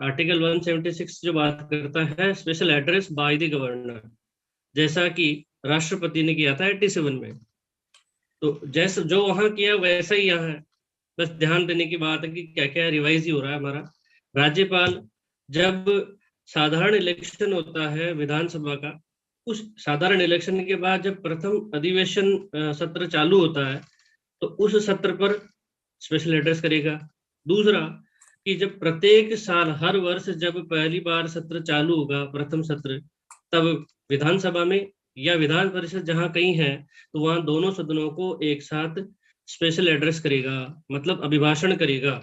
Article 176 जो बात करता है special address by the governor, जैसा कि राष्ट्रपति ने किया था 87 में। तो जैसे जो वहां किया वैसा ही यहाँ है, बस ध्यान देने की बात है कि क्या क्या रिवाइज ही हो रहा है हमारा। राज्यपाल जब साधारण इलेक्शन होता है विधानसभा का, उस साधारण इलेक्शन के बाद जब प्रथम अधिवेशन सत्र चालू होता है, तो उस सत्र पर स्पेशल एड्रेस करेगा। दूसरा कि जब प्रत्येक साल हर वर्ष जब पहली बार सत्र चालू होगा, प्रथम सत्र, तब विधानसभा में या विधान परिषद जहां कहीं है, तो वहां दोनों सदनों को एक साथ स्पेशल एड्रेस करेगा, मतलब अभिभाषण करेगा,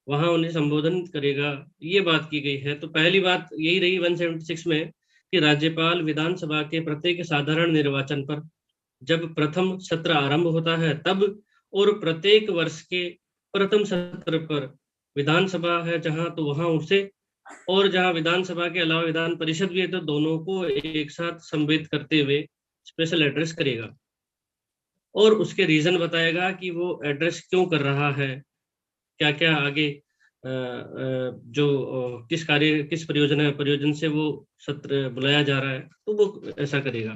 वहां उन्हें संबोधन करेगा। ये बात की गई है। तो पहली बात यही रही 176 में कि राज्यपाल विधानसभा के प्रत्येक साधारण निर्वाचन पर जब प्रथम सत्र आरंभ होता है तब, और प्रत्येक वर्ष के प्रथम सत्र पर विधानसभा है जहां, तो वहां उसे, और जहां विधानसभा के अलावा विधान परिषद भी है, तो दोनों को एक साथ संबोधित करते हुए स्पेशल एड्रेस करेगा और उसके रीजन बताएगा कि वो एड्रेस क्यों कर रहा है, क्या क्या आगे जो किस कार्य किस परियोजन से वो सत्र बुलाया जा रहा है, तो वो ऐसा करेगा।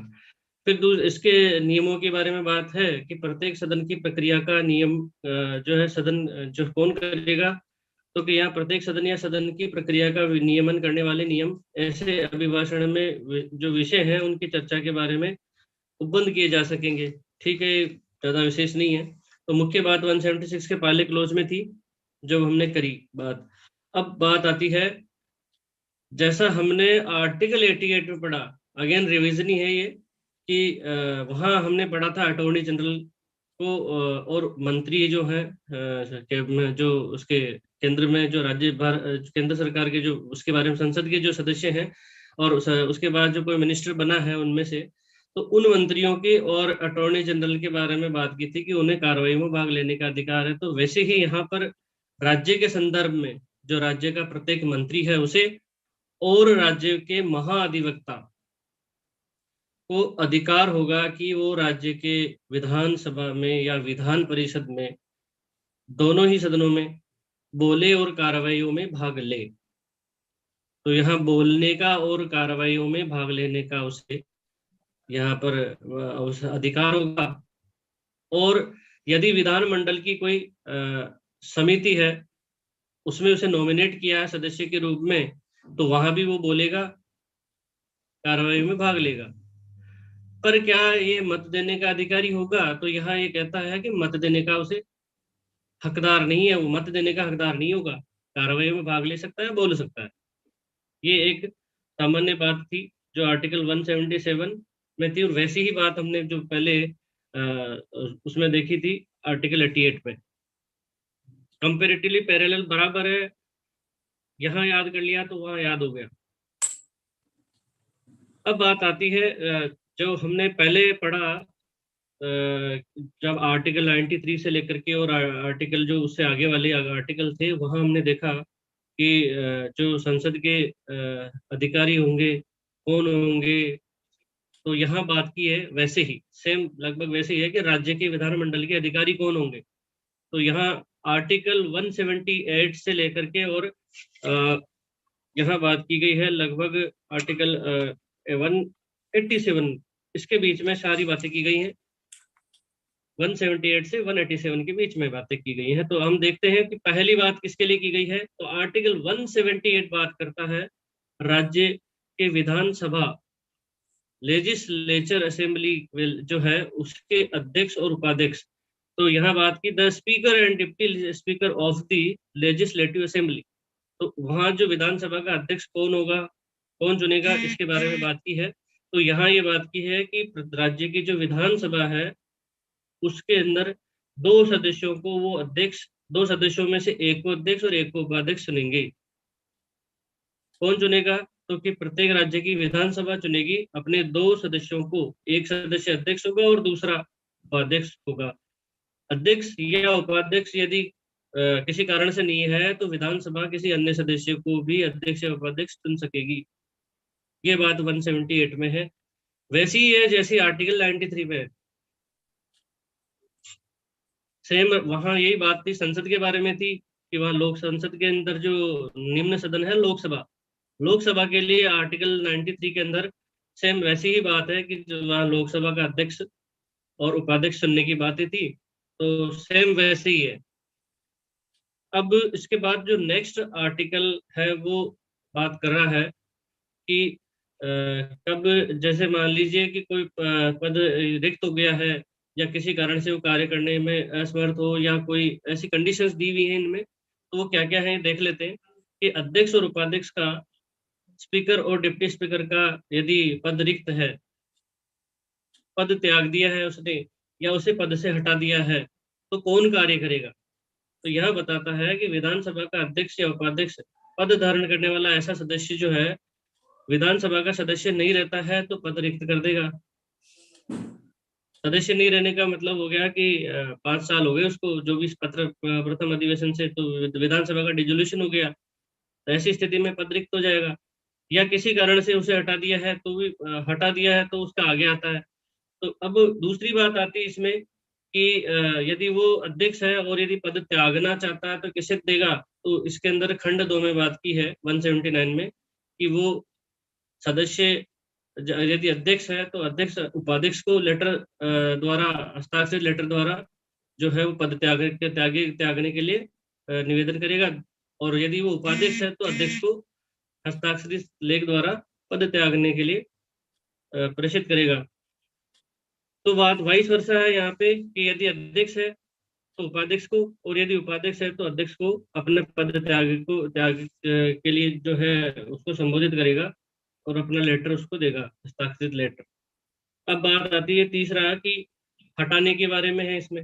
फिर इसके नियमों के बारे में बात है कि प्रत्येक सदन की प्रक्रिया का नियम जो है सदन जो कौन करेगा, तो कि यहाँ प्रत्येक सदन या सदन की प्रक्रिया का नियमन करने वाले नियम ऐसे अभिभाषण में जो विषय हैं उनकी चर्चा के बारे में उपबंध किए जा सकेंगे। ठीक है, ज्यादा विशेष नहीं है। तो मुख्य बात 176 के पहले क्लोज में थी, जब हमने करी बात। अब बात आती है, जैसा हमने आर्टिकल 88 में पढ़ा, अगेन रिवीजन ही है ये, कि वहां हमने पढ़ा था अटॉर्नी जनरल को और मंत्री जो है जो उसके केंद्र में जो केंद्र सरकार के जो उसके बारे में संसद के जो सदस्य हैं, और उसके बाद जो कोई मिनिस्टर बना है उनमें से, तो उन मंत्रियों के और अटॉर्नी जनरल के बारे में बात की थी कि उन्हें कार्रवाई में भाग लेने का अधिकार है। तो वैसे ही यहाँ पर राज्य के संदर्भ में जो राज्य का प्रत्येक मंत्री है उसे, और राज्य के महाधिवक्ता को अधिकार होगा कि वो राज्य के विधानसभा में या विधान परिषद में, दोनों ही सदनों में बोले और कार्रवाइयों में भाग ले। तो यहाँ बोलने का और कार्रवाइयों में भाग लेने का उसे यहाँ पर उस अधिकार होगा। और यदि विधानमंडल की कोई समिति है, उसमें उसे नॉमिनेट किया है सदस्य के रूप में, तो वहां भी वो बोलेगा, कार्रवाई में भाग लेगा। पर क्या ये मत देने का अधिकारी होगा? तो यहाँ ये कहता है कि मत देने का उसे हकदार नहीं है, वो मत देने का हकदार नहीं होगा, कार्रवाई में भाग ले सकता है, बोल सकता है। ये एक सामान्य बात थी जो आर्टिकल 177 में थी, और वैसी ही बात हमने जो पहले उसमें देखी थी आर्टिकल 88 में। कंपेरेटिवली पैरेलल बराबर है, यहाँ याद कर लिया तो वहां याद हो गया। अब बात आती है जो हमने पहले पढ़ा, जब आर्टिकल 93 से लेकर के और आर्टिकल जो उससे आगे वाले आर्टिकल थे, वहां हमने देखा कि जो संसद के अधिकारी होंगे कौन होंगे। तो यहाँ बात की है वैसे ही, सेम लगभग वैसे ही है कि राज्य के विधानमंडल के अधिकारी कौन होंगे। तो यहाँ आर्टिकल 178 से लेकर के और यहाँ बात की गई है लगभग आर्टिकल 187, इसके बीच में सारी बातें की गई हैं। 178 से 187 के बीच में बातें की गई हैं। तो हम देखते हैं कि पहली बात किसके लिए की गई है। तो आर्टिकल 178 बात करता है राज्य के विधानसभा लेजिस्लेचर असेंबली जो है उसके अध्यक्ष और उपाध्यक्ष। तो यहाँ बात की the speaker and deputy speaker of the legislative assembly. तो वहां जो विधानसभा का अध्यक्ष कौन होगा, कौन चुनेगा, इसके बारे में बात की है। तो यहाँ ये बात की है कि राज्य की जो विधानसभा है उसके अंदर दो सदस्यों को वो अध्यक्ष, दो सदस्यों में से एक को अध्यक्ष और एक को उपाध्यक्ष चुनेंगे। कौन चुनेगा? तो कि प्रत्येक राज्य की विधानसभा चुनेगी अपने दो सदस्यों को, एक सदस्य अध्यक्ष होगा और दूसरा उपाध्यक्ष होगा। अध्यक्ष या उपाध्यक्ष यदि किसी कारण से नहीं है, तो विधानसभा किसी अन्य सदस्य को भी अध्यक्ष या उपाध्यक्ष चुन सकेगी। ये बात 178 में है। वैसी ही है जैसी आर्टिकल 93 में है। सेम वहां यही बात थी, संसद के बारे में थी, कि वहाँ लोक संसद के अंदर जो निम्न सदन है लोकसभा, लोकसभा के लिए आर्टिकल 93 के अंदर सेम वैसी ही बात है कि जो वहाँ लोकसभा का अध्यक्ष और उपाध्यक्ष चुनने की बातें थी, तो सेम वैसे ही है। अब इसके बाद जो नेक्स्ट आर्टिकल है वो बात कर रहा है कि कब, जैसे मान लीजिए कि कोई पद रिक्त हो गया है या किसी कारण से वो कार्य करने में असमर्थ हो या कोई ऐसी कंडीशंस दी हुई हैं इनमें, तो वो क्या क्या है देख लेते हैं कि अध्यक्ष और उपाध्यक्ष का, स्पीकर और डिप्टी स्पीकर का यदि पद रिक्त है, पद त्याग दिया है उसने या उसे पद से हटा दिया है, तो कौन कार्य करेगा। तो यह बताता है कि विधानसभा का अध्यक्ष या उपाध्यक्ष पद धारण करने वाला ऐसा सदस्य जो है, विधानसभा का सदस्य नहीं रहता है तो पद रिक्त कर देगा। सदस्य नहीं रहने का मतलब हो गया कि 5 साल हो गए उसको, जो भी पत्र प्रथम अधिवेशन से, तो विधानसभा का डिजोल्यूशन हो गया, तो ऐसी स्थिति में पद रिक्त हो जाएगा। या किसी कारण से उसे हटा दिया है तो भी हटा दिया है तो उसका आगे आता है। तो अब दूसरी बात आती है इसमें कि यदि वो अध्यक्ष है और यदि पद त्यागना चाहता है तो किसे देगा। तो इसके अंदर खंड 2 में बात की है 179 में कि वो सदस्य यदि अध्यक्ष है तो अध्यक्ष उपाध्यक्ष को लेटर द्वारा, हस्ताक्षरित लेटर द्वारा जो है वो पद त्यागने के लिए निवेदन करेगा। और यदि वो उपाध्यक्ष है तो अध्यक्ष को हस्ताक्षरित लेख द्वारा पद त्यागने के लिए प्रेषित करेगा। तो बात वाइस वर्सा है यहाँ पे कि यदि अध्यक्ष है तो उपाध्यक्ष को, और यदि उपाध्यक्ष है तो अध्यक्ष को अपने पद त्याग के लिए जो है उसको संबोधित करेगा और अपना लेटर उसको देगा, हस्ताक्षरित लेटर। अब बात आती है तीसरा कि हटाने के बारे में है इसमें।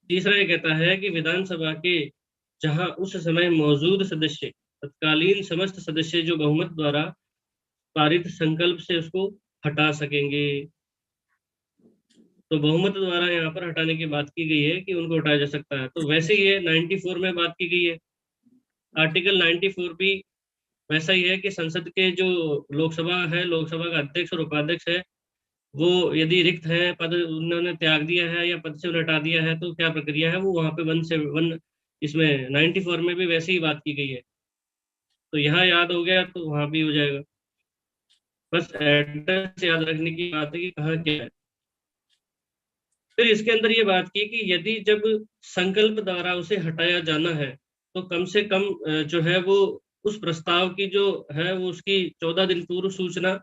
तीसरा ये कहता है कि विधानसभा के जहां उस समय मौजूद सदस्य, तत्कालीन समस्त सदस्य जो बहुमत द्वारा पारित संकल्प से उसको हटा सकेंगे। तो बहुमत द्वारा यहाँ पर हटाने की बात की गई है कि उनको हटाया जा सकता है। तो वैसे ही है 94 में बात की गई है, आर्टिकल 94 भी वैसा ही है कि संसद के जो लोकसभा है, लोकसभा का अध्यक्ष और उपाध्यक्ष है, वो यदि रिक्त है, पद उन्होंने त्याग दिया है या पद से उन्हें हटा दिया है, तो क्या प्रक्रिया है वो वहां पे 1 इसमें 94 में भी वैसे ही बात की गई है। तो यहाँ याद हो गया तो वहां भी हो जाएगा। बस एड्रेस याद रखने की बात है कि कहाँ क्या है। फिर इसके अंदर ये बात की कि यदि जब संकल्प द्वारा उसे हटाया जाना है तो कम से कम जो है वो उस प्रस्ताव की जो है वो उसकी 14 दिन पूर्व सूचना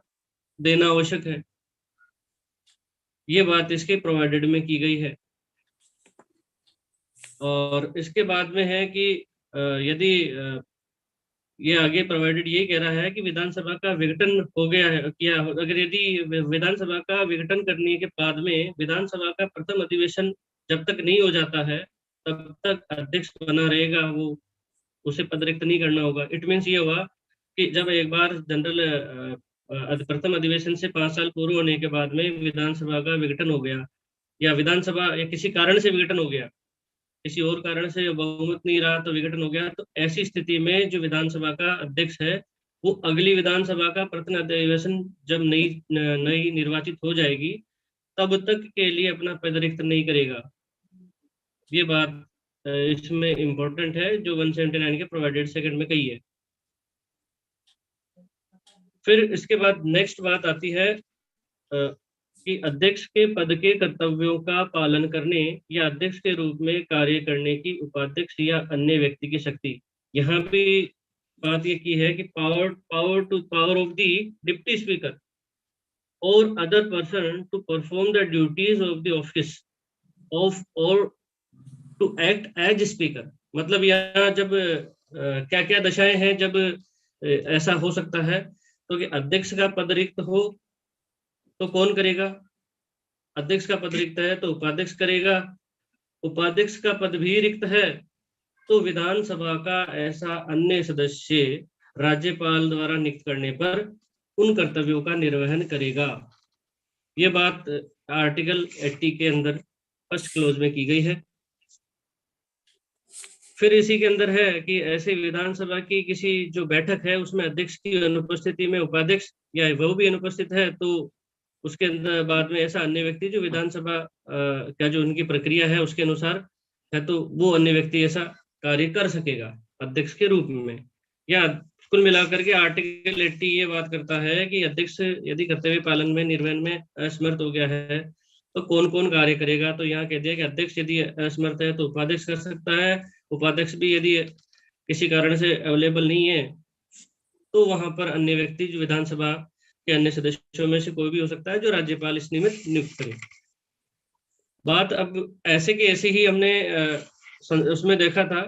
देना आवश्यक है। ये बात इसके प्रोवाइडेड में की गई है। और इसके बाद में है कि यदि ये आगे प्रोवाइडेड ये कह रहा है कि विधानसभा का विघटन हो गया है क्या, अगर यदि विधानसभा का विघटन करने के बाद में विधानसभा का प्रथम अधिवेशन जब तक नहीं हो जाता है तब तक अध्यक्ष बना रहेगा, वो उसे पदरिक्त नहीं करना होगा। इट मीन्स ये हुआ कि जब एक बार जनरल प्रथम अधिवेशन से 5 साल पूर्व होने के बाद में विधानसभा का विघटन हो गया, या विधानसभा या किसी कारण से विघटन हो गया, किसी और कारण से बहुमत नहीं रहा तो विघटन हो गया, तो ऐसी स्थिति में जो विधानसभा का अध्यक्ष है वो अगली विधानसभा का प्रथम अधिवेशन जब नई नई निर्वाचित हो जाएगी तब तक के लिए अपना पद रिक्त नहीं करेगा। ये बात इसमें इंपॉर्टेंट है जो 179 के प्रोवाइडेड सेकंड में कही है। फिर इसके बाद नेक्स्ट बात आती है कि अध्यक्ष के पद के कर्तव्यों का पालन करने या अध्यक्ष के रूप में कार्य करने की उपाध्यक्ष या अन्य व्यक्ति की शक्ति। यहाँ पे बात ये की है कि power of the deputy speaker और other person to perform the duties of the office of और टू एक्ट एज स्पीकर। मतलब यहाँ जब क्या क्या दशाएं हैं जब ऐसा हो सकता है, तो कि अध्यक्ष का पद रिक्त हो तो कौन करेगा, अध्यक्ष का पद रिक्त है तो उपाध्यक्ष करेगा, उपाध्यक्ष का पद भी रिक्त है तो विधानसभा का ऐसा अन्य सदस्य राज्यपाल द्वारा नियुक्त करने पर उन कर्तव्यों का निर्वहन करेगा। ये बात आर्टिकल 80 के अंदर फर्स्ट क्लोज में की गई है। फिर इसी के अंदर है कि ऐसे विधानसभा की किसी जो बैठक है उसमें अध्यक्ष की अनुपस्थिति में उपाध्यक्ष या वो भी अनुपस्थित है तो उसके अंदर बाद में ऐसा अन्य व्यक्ति जो विधानसभा का जो उनकी प्रक्रिया है उसके अनुसार है तो वो अन्य व्यक्ति ऐसा कार्य कर सकेगा अध्यक्ष के रूप में। या कुल मिलाकर के आर्टिकल 80 ये बात करता है कि अध्यक्ष यदि कर्तव्य पालन में निर्वहन में असमर्थ हो गया है तो कौन कौन कार्य करेगा। तो यहाँ कह दिया कि अध्यक्ष यदि असमर्थ है तो उपाध्यक्ष कर सकता है, उपाध्यक्ष भी यदि किसी कारण से अवेलेबल नहीं है तो वहां पर अन्य व्यक्ति जो विधानसभा के अन्य सदस्यों में से कोई भी हो सकता है जो राज्यपाल इस निमित्त नियुक्त करे। बात अब ऐसे की ऐसे ही हमने उसमें देखा था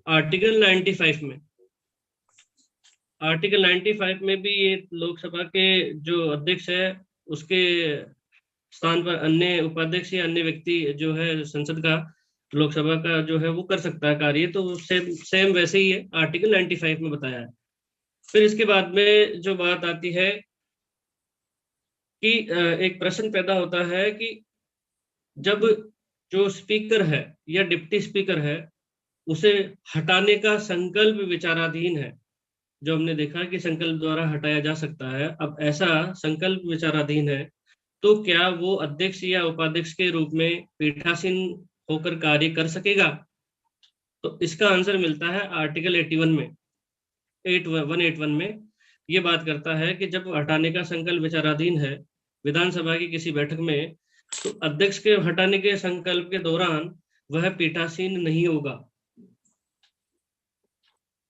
आर्टिकल 95 में। आर्टिकल 95 में भी ये लोकसभा के जो अध्यक्ष है उसके स्थान पर अन्य उपाध्यक्ष या अन्य व्यक्ति जो है संसद का, लोकसभा का जो है वो कर सकता है कार्य। तो सेम वैसे ही है, आर्टिकल 95 में बताया है। फिर इसके बाद में जो बात आती है कि एक प्रश्न पैदा होता है कि जब जो स्पीकर है या डिप्टी स्पीकर है उसे हटाने का संकल्प विचाराधीन है, जो हमने देखा कि संकल्प द्वारा हटाया जा सकता है, अब ऐसा संकल्प विचाराधीन है तो क्या वो अध्यक्ष या उपाध्यक्ष के रूप में पीठासीन होकर कार्य कर सकेगा। तो इसका आंसर मिलता है आर्टिकल 81 में, 181 में। ये बात करता है कि जब हटाने का संकल्प विचाराधीन है विधानसभा की किसी बैठक में तो अध्यक्ष के हटाने के संकल्प के दौरान वह पीठासीन नहीं होगा।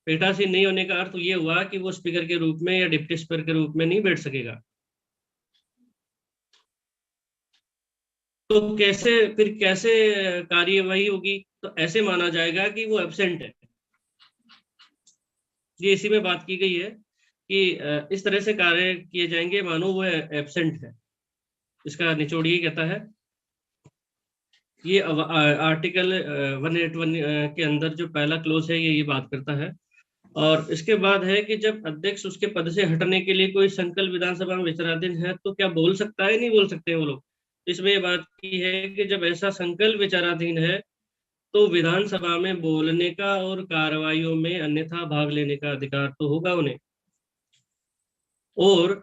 पीठासीन नहीं होने का अर्थ ये हुआ कि वो स्पीकर के रूप में या डिप्टी स्पीकर के रूप में नहीं बैठ सकेगा। तो कैसे कार्यवाही होगी, तो ऐसे माना जाएगा कि वो एब्सेंट है। ये इसी में बात की गई है कि इस तरह से कार्य किए जाएंगे मानो वो एब्सेंट है। इसका निचोड़ ये कहता है, ये आर्टिकल 181 के अंदर जो पहला क्लोज है ये बात करता है। और इसके बाद है कि जब अध्यक्ष उसके पद से हटने के लिए कोई संकल्प विधानसभा में विचाराधीन है तो क्या बोल सकता है, नहीं बोल सकते वो लोग। इसमें ये बात की है कि जब ऐसा संकल्प विचाराधीन है तो विधानसभा में बोलने का और कार्रवाइयों में अन्यथा भाग लेने का अधिकार तो होगा उन्हें। और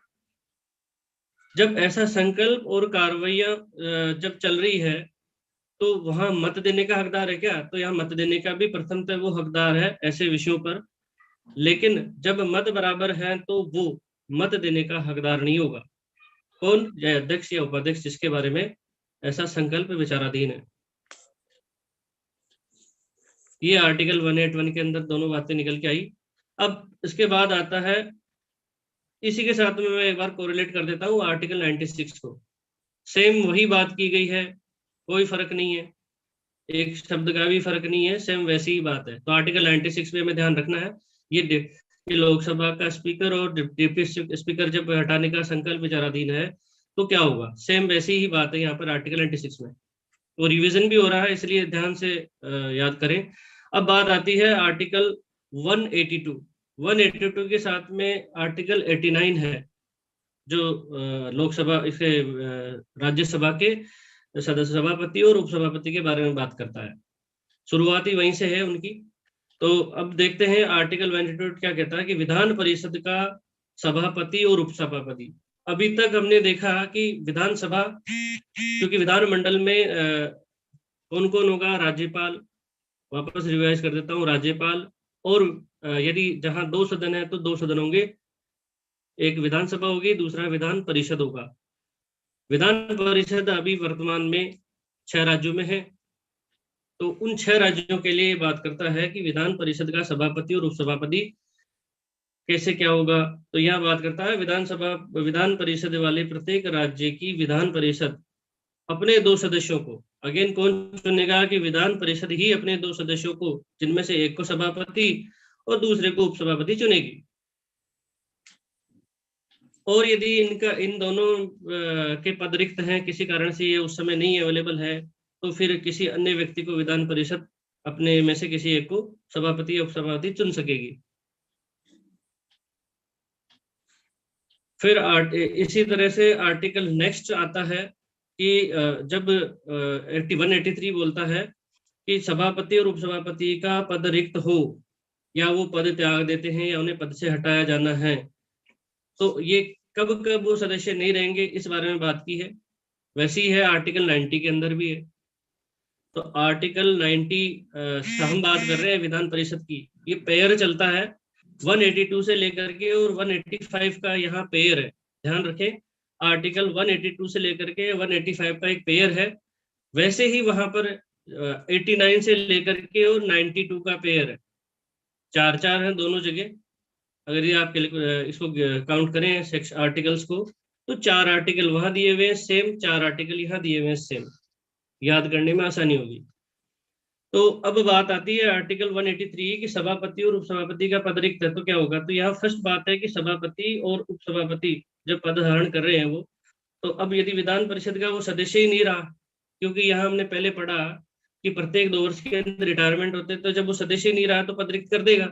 जब ऐसा संकल्प और कार्रवाइयां जब चल रही है तो वहां मत देने का हकदार है क्या, तो यहाँ मत देने का भी प्रथमतः वो हकदार है ऐसे विषयों पर। लेकिन जब मत बराबर है तो वो मत देने का हकदार नहीं होगा। कौन, या अध्यक्ष या उपाध्यक्ष जिसके बारे में ऐसा संकल्प विचाराधीन है। ये आर्टिकल 181 के अंदर दोनों बातें निकल के आई। अब इसके बाद आता है, इसी के साथ में मैं एक बार कोरिलेट कर देता हूँ आर्टिकल 96 को। सेम वही बात की गई है, कोई फर्क नहीं है, एक शब्द का भी फर्क नहीं है, सेम वैसी ही बात है। तो आर्टिकल 96 में हमें ध्यान रखना है ये लोकसभा का स्पीकर और डिप्टी स्पीकर जब हटाने का संकल्प विचाराधीन है तो क्या होगा, सेम वैसी ही बात है यहाँ पर आर्टिकल 96 में। वो रिवीजन भी हो रहा है इसलिए ध्यान से याद करें। अब बात आती है आर्टिकल 182 के साथ में आर्टिकल 89 है जो लोकसभा इसे राज्यसभा के सदस्य सभापति और उपसभापति के बारे में बात करता है। शुरुआती वहीं से है उनकी। तो अब देखते हैं आर्टिकल 182 क्या कहता है कि विधान परिषद का सभापति और उपसभापति। अभी तक हमने देखा कि विधानसभा, क्योंकि विधानमंडल में कौन कौन होगा, राज्यपाल, वापस रिवाइज कर देता हूँ, राज्यपाल और यदि जहां 2 सदन है तो 2 सदन होंगे, एक विधानसभा होगी दूसरा विधान परिषद होगा। विधान परिषद अभी वर्तमान में 6 राज्यों में है। तो उन 6 राज्यों के लिए बात करता है कि विधान परिषद का सभापति और उपसभापति कैसे क्या होगा। तो यह बात करता है विधान परिषद वाले प्रत्येक राज्य की विधान परिषद अपने 2 सदस्यों को, अगेन कौन चुनेगा कि विधान परिषद ही अपने 2 सदस्यों को, जिनमें से एक को सभापति और दूसरे को उपसभापति चुनेगी। और यदि इन दोनों के पद रिक्त हैं, किसी कारण से ये उस समय नहीं अवेलेबल है, तो फिर किसी अन्य व्यक्ति को विधान परिषद अपने में से किसी एक को सभापति या उपसभापति चुन सकेगी। फिर इसी तरह से आर्टिकल नेक्स्ट आता है कि जब 183 बोलता है कि सभापति और उपसभापति का पद रिक्त हो या वो पद त्याग देते हैं या उन्हें पद से हटाया जाना है, तो ये कब कब वो सदस्य नहीं रहेंगे इस बारे में बात की है। वैसे ही है आर्टिकल 90 के अंदर भी है। तो आर्टिकल 90 हम बात कर रहे हैं विधान परिषद की, ये पेयर चलता है 182 से लेकर के और 185 का यहाँ पेयर है, ध्यान रखें। आर्टिकल 182 से लेकर के 185 का एक पेयर है, वैसे ही वहां पर 89 से लेकर के और 92 का पेयर है, चार चार है दोनों जगह। अगर ये आप इसको काउंट करें सेक्शन आर्टिकल्स को, तो 4 आर्टिकल वहां दिए हुए हैं सेम, 4 आर्टिकल यहाँ दिए हुए हैं सेम, याद करने में आसानी होगी। तो अब बात आती है आर्टिकल 183 की सभापति और उपसभापति का पद रिक्त है तो क्या होगा। तो यहाँ फर्स्ट बात है कि सभापति और उपसभापति जब पद धारण कर रहे हैं वो, तो अब यदि विधान परिषद का वो सदस्य ही नहीं रहा, क्योंकि यहाँ हमने पहले पढ़ा कि प्रत्येक 2 वर्ष के अंदर रिटायरमेंट होते, तो जब वो सदस्य ही नहीं रहा तो पद रिक्त कर देगा।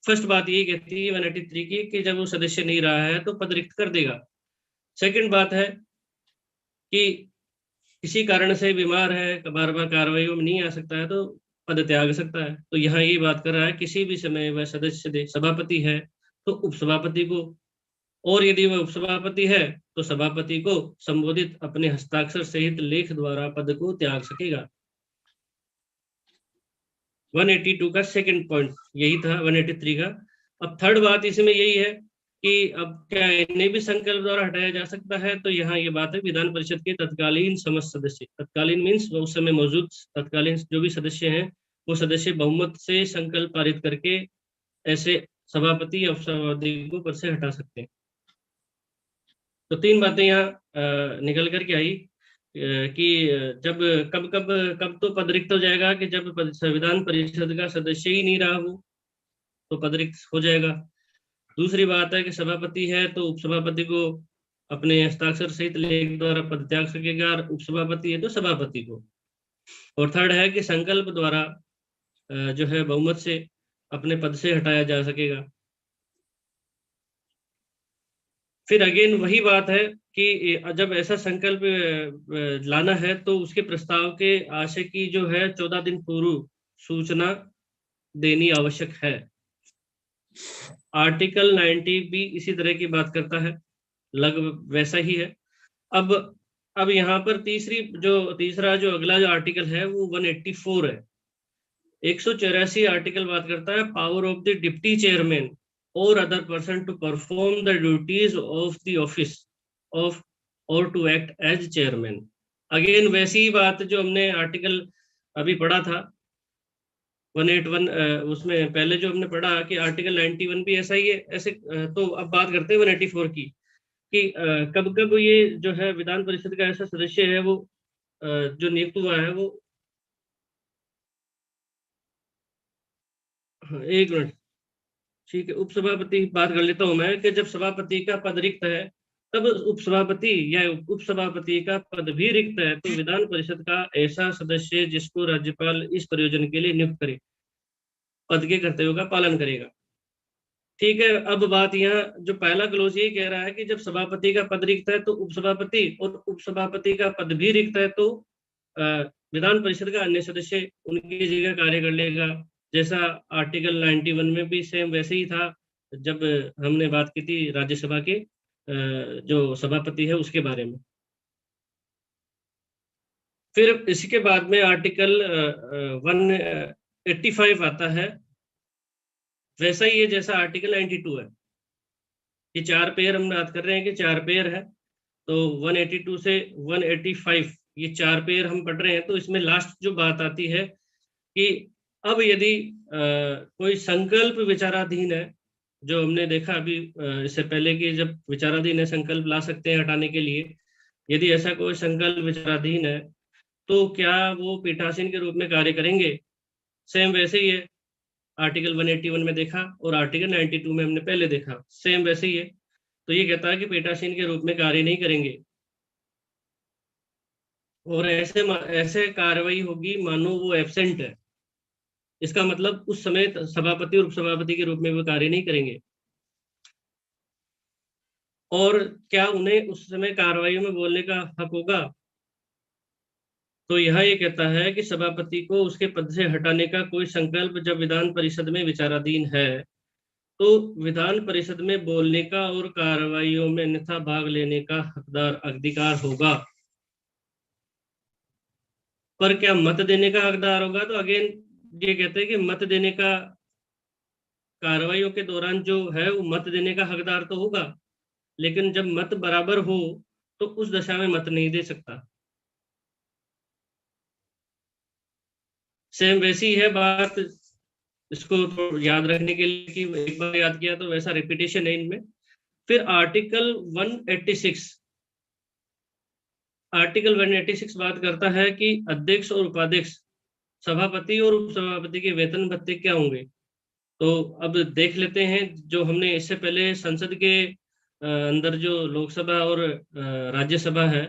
फर्स्ट बात यही कहती है 183 की कि जब वो सदस्य नहीं रहा है तो पद रिक्त कर देगा। सेकंड बात है कि किसी कारण से बीमार है, बार बार कार्रवाइयों में नहीं आ सकता है तो पद त्याग सकता है। तो यहाँ ये बात कर रहा है किसी भी समय वह सदस्य सभापति है तो उपसभापति को, और यदि वह उपसभापति है तो सभापति को संबोधित अपने हस्ताक्षर सहित लेख द्वारा पद को त्याग सकेगा। 182 का सेकंड पॉइंट यही था 183 का। अब थर्ड बात इसमें यही है कि अब क्या इन्हें भी संकल्प द्वारा हटाया जा सकता है। तो यहाँ ये बात है विधान परिषद के तत्कालीन समस्त सदस्य, तत्कालीन मीन्स उस समय मौजूद तत्कालीन जो भी सदस्य हैं वो सदस्य बहुमत से संकल्प पारित करके ऐसे सभापति या उपसभापति को पद से हटा सकते हैं। तो 3 बातें यहाँ निकल करके आई कि जब कब तो पद रिक्त हो जाएगा कि जब संविधान परिषद का सदस्य ही नहीं रहा वो, तो पद रिक्त हो जाएगा। दूसरी बात है कि सभापति है तो उपसभापति को अपने हस्ताक्षर सहित लेख द्वारा पद त्याग सकेगा, और उपसभापति है तो सभापति को। और थर्ड है कि संकल्प द्वारा जो है बहुमत से अपने पद से हटाया जा सकेगा। फिर अगेन वही बात है कि जब ऐसा संकल्प लाना है तो उसके प्रस्ताव के आशय की जो है 14 दिन पूर्व सूचना देनी आवश्यक है। आर्टिकल 90 भी इसी तरह की बात करता है, लगभग वैसा ही है। अब यहाँ पर तीसरा जो अगला जो आर्टिकल है वो 184 है। 184 आर्टिकल बात करता है power of the deputy chairman or other person to perform the duties of the office of or to act as chairman। Again वैसी ही बात जो हमने आर्टिकल अभी पढ़ा था 181, उसमें पहले जो हमने पढ़ा कि आर्टिकल 91 भी ऐसा ही है ऐसे। तो अब बात करते हैं 184 की कि कब कब ये जो है विधान परिषद का ऐसा सदस्य है वो जो नियुक्त हुआ है वो, एक मिनट, ठीक है, उपसभापति बात कर लेता हूं मैं कि जब सभापति का पद रिक्त है तब उपसभापति या उपसभापति का पद भी रिक्त है तो विधान परिषद का ऐसा सदस्य जिसको राज्यपाल इस प्रयोजन के लिए नियुक्त करे पद के कर्तव्यों का पालन करेगा। ठीक है, अब बात यहाँ जो पहला क्लोज ये कह रहा है कि जब सभापति का पद रिक्त है तो उपसभापति और उपसभापति का पद भी रिक्त है तो विधान परिषद का अन्य सदस्य उनकी जगह कार्य कर लेगा। जैसा आर्टिकल 91 में भी सेम वैसे ही था जब हमने बात की थी राज्यसभा के जो सभापति है उसके बारे में। फिर इसके बाद में आर्टिकल 185 आता है, वैसा ही है जैसा आर्टिकल 92 है कि 4 पेयर हम बात कर रहे हैं कि 4 पेयर है। तो 182 से 185 ये 4 पेयर हम पढ़ रहे हैं। तो इसमें लास्ट जो बात आती है कि अब यदि कोई संकल्प विचाराधीन है, जो हमने देखा अभी इससे पहले कि जब विचाराधीन है संकल्प ला सकते हैं हटाने के लिए, यदि ऐसा कोई संकल्प विचाराधीन है तो क्या वो पीठासीन के रूप में कार्य करेंगे। सेम वैसे ही है, आर्टिकल 181 में देखा और आर्टिकल 92 में हमने पहले देखा, सेम वैसे ही है। तो ये कहता है कि पीठासीन के रूप में कार्य नहीं करेंगे और ऐसे कार्रवाई होगी मानो वो एब्सेंट है। इसका मतलब उस समय सभापति और उपसभापति के रूप में वो कार्य नहीं करेंगे। और क्या उन्हें उस समय कार्रवाइयों में बोलने का हक होगा। तो यहाँ ये कहता है कि सभापति को उसके पद से हटाने का कोई संकल्प जब विधान परिषद में विचाराधीन है तो विधान परिषद में बोलने का और कार्रवाइयों में अन्यथा भाग लेने का हकदार अधिकार होगा। पर क्या मत देने का हकदार होगा? तो अगेन ये कहते हैं कि मत देने का, कार्रवाइयों के दौरान जो है वो मत देने का हकदार तो होगा, लेकिन जब मत बराबर हो तो उस दशा में मत नहीं दे सकता। सेम वैसी ही है बात, इसको याद रखने के लिए कि एक बार याद किया तो वैसा रिपीटेशन है इनमें। फिर आर्टिकल 186, आर्टिकल 186 बात करता है कि अध्यक्ष और उपाध्यक्ष, सभापति और उपसभापति के वेतन भत्ते क्या होंगे। तो अब देख लेते हैं, जो हमने इससे पहले संसद के अंदर जो लोकसभा और राज्यसभा है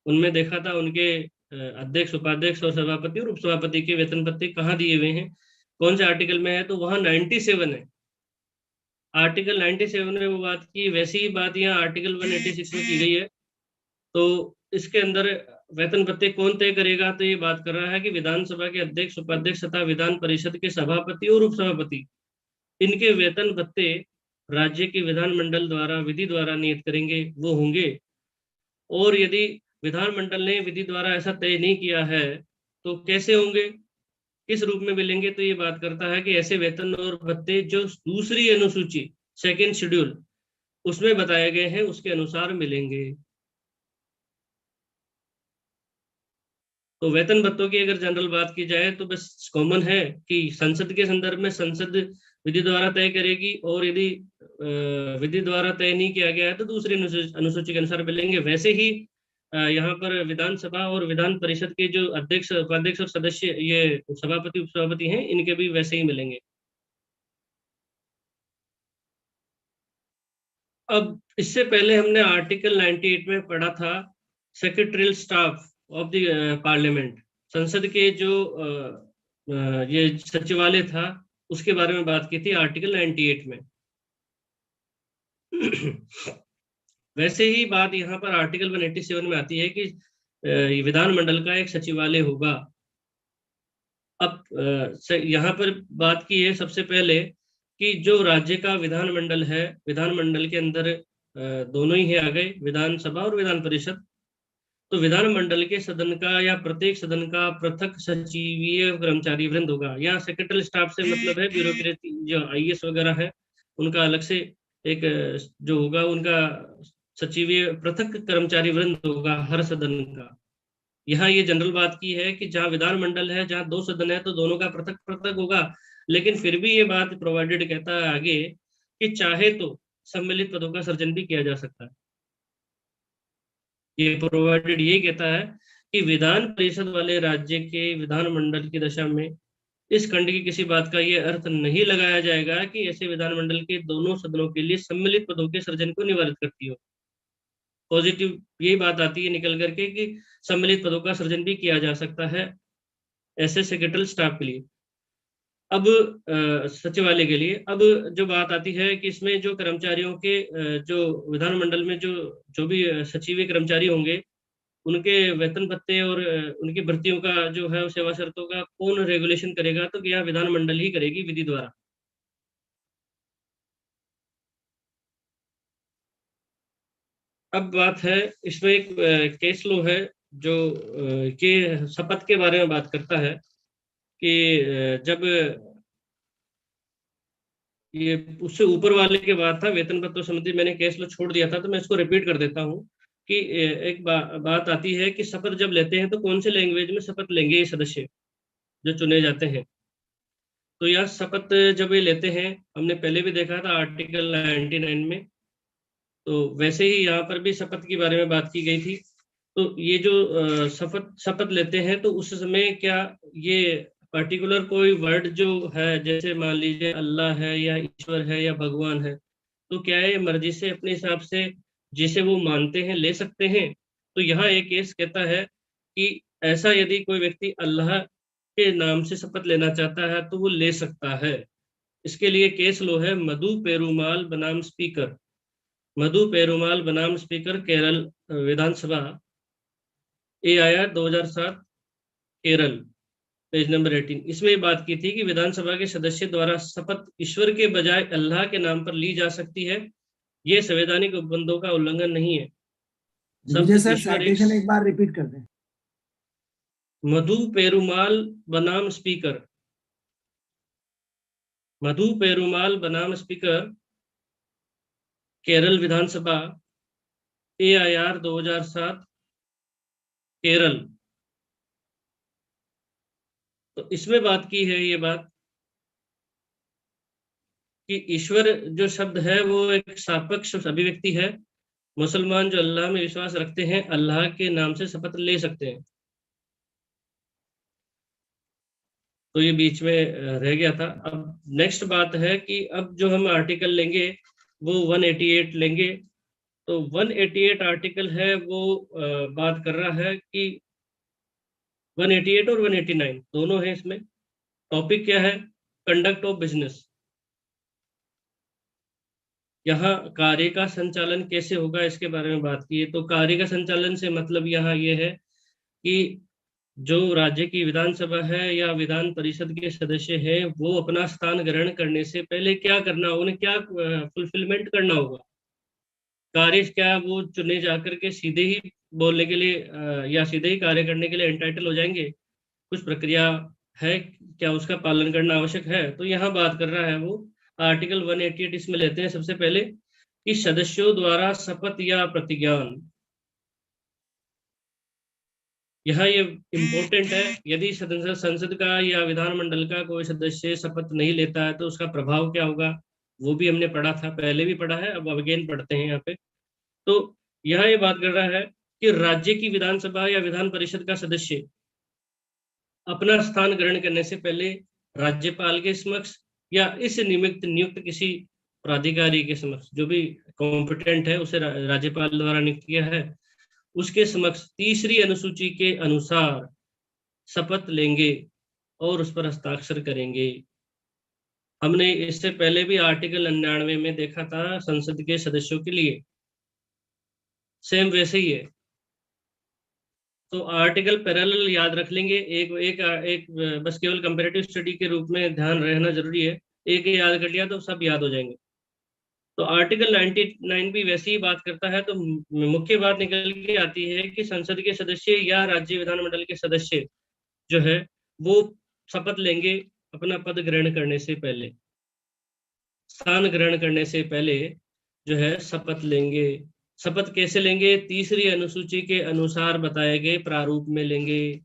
उनमें देखा था, उनके अध्यक्ष, उपाध्यक्ष और सभापति और उपसभापति के वेतन भत्ते कहाँ दिए हुए हैं, कौन से आर्टिकल में है, तो वहाँ 97 है। आर्टिकल 97 में वो बात की, वैसी ही बात यहाँ आर्टिकल 186 में की गई है। तो इसके अंदर वेतन भत्ते कौन तय करेगा, तो ये बात कर रहा है कि विधानसभा के अध्यक्ष, उपाध्यक्ष तथा विधान परिषद के सभापति और उपसभापति, इनके वेतन भत्ते राज्य के विधानमंडल द्वारा विधि द्वारा नियत करेंगे वो होंगे। और यदि विधानमंडल ने विधि द्वारा ऐसा तय नहीं किया है तो कैसे होंगे, किस रूप में मिलेंगे, तो ये बात करता है कि ऐसे वेतन और भत्ते जो दूसरी अनुसूची, सेकेंड शेड्यूल उसमें बताए गए हैं उसके अनुसार मिलेंगे। तो वेतन भत्तों की अगर जनरल बात की जाए तो बस कॉमन है कि संसद के संदर्भ में संसद विधि द्वारा तय करेगी, और यदि विधि द्वारा तय नहीं किया गया है तो दूसरी अनुसूची के अनुसार मिलेंगे। वैसे ही यहाँ पर विधानसभा और विधान परिषद के जो अध्यक्ष, उपाध्यक्ष और सदस्य, ये सभापति उपसभापति हैं, इनके भी वैसे ही मिलेंगे। अब इससे पहले हमने आर्टिकल 98 में पढ़ा था secretarial staff of the parliament, संसद के जो ये सचिवालय था उसके बारे में बात की थी आर्टिकल 98 में। वैसे ही बात यहाँ पर आर्टिकल 187 में आती है कि विधानमंडल का एक सचिवालय होगा। अब यहाँ पर बात की है सबसे पहले कि जो राज्य का विधानमंडल है, विधानमंडल के अंदर दोनों ही है आ गए, विधानसभा और विधान परिषद। तो विधानमंडल के सदन का या प्रत्येक सदन का पृथक सचिवीय कर्मचारी वृंद होगा। यहाँ सेक्रेटरी स्टाफ से मतलब है ब्यूरोक्रेसी, जो आईएएस वगैरह है उनका अलग से एक जो होगा उनका सचिवीय पृथक कर्मचारी वृंद होगा हर सदन का। यहाँ ये जनरल बात की है कि जहाँ विधानमंडल है, जहाँ दो सदन है, तो दोनों का पृथक पृथक होगा। लेकिन फिर भी ये बात प्रोवाइडेड कहता है आगे कि चाहे तो सम्मिलित पदों का सृजन भी किया जा सकता है। ये प्रोवाइडेड ये कहता है कि विधान परिषद वाले राज्य के विधानमंडल की दशा में इस खंड की किसी बात का ये अर्थ नहीं लगाया जाएगा कि ऐसे विधानमंडल के दोनों सदनों के लिए सम्मिलित पदों के सृजन को निवारित करती हो। पॉजिटिव यही बात आती है निकल करके कि सम्मिलित पदों का सृजन भी किया जा सकता है ऐसे सेक्रेटरी स्टाफ के लिए। अब सचिवालय के लिए अब जो बात आती है कि इसमें जो कर्मचारियों के जो विधानमंडल में जो जो भी सचिवीय कर्मचारी होंगे उनके वेतन भत्ते और उनकी भर्तियों का जो है सेवा शर्तों का कौन रेगुलेशन करेगा, तो यहाँ विधानमंडल ही करेगी विधि द्वारा। अब बात है इसमें एक केस लो है जो के शपथ के बारे में बात करता है कि जब ये उससे ऊपर वाले के बाद था वेतन भत्तों संबंधी, मैंने केस लो छोड़ दिया था तो मैं इसको रिपीट कर देता हूँ कि एक बात आती है कि शपथ जब लेते हैं तो कौन से लैंग्वेज में शपथ लेंगे ये सदस्य जो चुने जाते हैं। तो यह शपथ जब ये लेते हैं, हमने पहले भी देखा था आर्टिकल 99 में, तो वैसे ही यहाँ पर भी शपथ के बारे में बात की गई थी। तो ये जो शपथ शपथ लेते हैं तो उस समय क्या ये पर्टिकुलर कोई वर्ड जो है, जैसे मान लीजिए अल्लाह है या ईश्वर है या भगवान है, तो क्या ये मर्जी से अपने हिसाब से जिसे वो मानते हैं ले सकते हैं। तो यहाँ एक केस कहता है कि ऐसा यदि कोई व्यक्ति अल्लाह के नाम से शपथ लेना चाहता है तो वो ले सकता है। इसके लिए केस लो है मधु पेरुमाल बनाम स्पीकर, मधु पेरुमाल बनाम स्पीकर केरल विधानसभा, ये आया 2007 केरल, पेज नंबर 18। इसमें ये बात की थी कि विधानसभा के सदस्य द्वारा शपथ ईश्वर के बजाय अल्लाह के नाम पर ली जा सकती है, ये संवैधानिक उपबंधों का उल्लंघन नहीं है। मुझे शब्द सर ईश्वर साइटेशन एक बार रिपीट कर दें। मधु पेरुमाल बनाम स्पीकर, मधु पेरुमाल बनाम स्पीकर, केरल विधानसभा, AIR 2007, केरल। तो इसमें बात की है ये बात कि ईश्वर जो शब्द है वो एक सापेक्ष अभिव्यक्ति है। मुसलमान जो अल्लाह में विश्वास रखते हैं अल्लाह के नाम से शपथ ले सकते हैं। तो ये बीच में रह गया था। अब नेक्स्ट बात है कि अब जो हम आर्टिकल लेंगे वो 188 लेंगे। तो 188 आर्टिकल है वो बात कर रहा है कि 188 और 189 दोनों है इसमें। टॉपिक क्या है? Conduct of business. यहाँ कार्य का संचालन कैसे होगा इसके बारे में बात की है। तो कार्य का संचालन से मतलब यहाँ ये है कि जो राज्य की विधानसभा है या विधान परिषद के सदस्य हैं वो अपना स्थान ग्रहण करने से पहले क्या करना, उन्हें क्या फुलफिलमेंट करना होगा। कार्य क्या वो चुने जाकर के सीधे ही बोलने के लिए या सीधे ही कार्य करने के लिए एंटाइटल हो जाएंगे? कुछ प्रक्रिया है, क्या उसका पालन करना आवश्यक है? तो यहाँ बात कर रहा है वो आर्टिकल 188। इसमें लेते हैं सबसे पहले कि सदस्यों द्वारा शपथ या प्रतिज्ञान। यहाँ ये इम्पोर्टेंट है। यदि संसद का या विधानमंडल का कोई सदस्य शपथ नहीं लेता है तो उसका प्रभाव क्या होगा, वो भी हमने पढ़ा था, पहले भी पढ़ा है, अब अगेन पढ़ते हैं यहाँ पे। तो यहाँ ये बात कर रहा है कि राज्य की विधानसभा या विधान परिषद का सदस्य अपना स्थान ग्रहण करने से पहले राज्यपाल के समक्ष या इस निमित्त नियुक्त किसी प्राधिकारी के समक्ष, जो भी कॉम्पिटेंट है उसे राज्यपाल द्वारा नियुक्त किया है, उसके समक्ष तीसरी अनुसूची के अनुसार शपथ लेंगे और उस पर हस्ताक्षर करेंगे। हमने इससे पहले भी आर्टिकल 99 में देखा था संसद के सदस्यों के लिए, सेम वैसे ही है। तो आर्टिकल पैरेलल याद रख लेंगे। एक एक एक बस केवल कंपैरेटिव स्टडी के रूप में ध्यान रहना जरूरी है। एक याद कर लिया तो सब याद हो जाएंगे। तो आर्टिकल 99 भी वैसे ही बात करता है। तो मुख्य बात निकल के आती है कि संसद के सदस्य या राज्य विधानमंडल के सदस्य जो है वो शपथ लेंगे अपना पद ग्रहण करने से पहले, स्थान ग्रहण करने से पहले जो है शपथ लेंगे। शपथ कैसे लेंगे? तीसरी अनुसूची के अनुसार बताए गए प्रारूप में लेंगे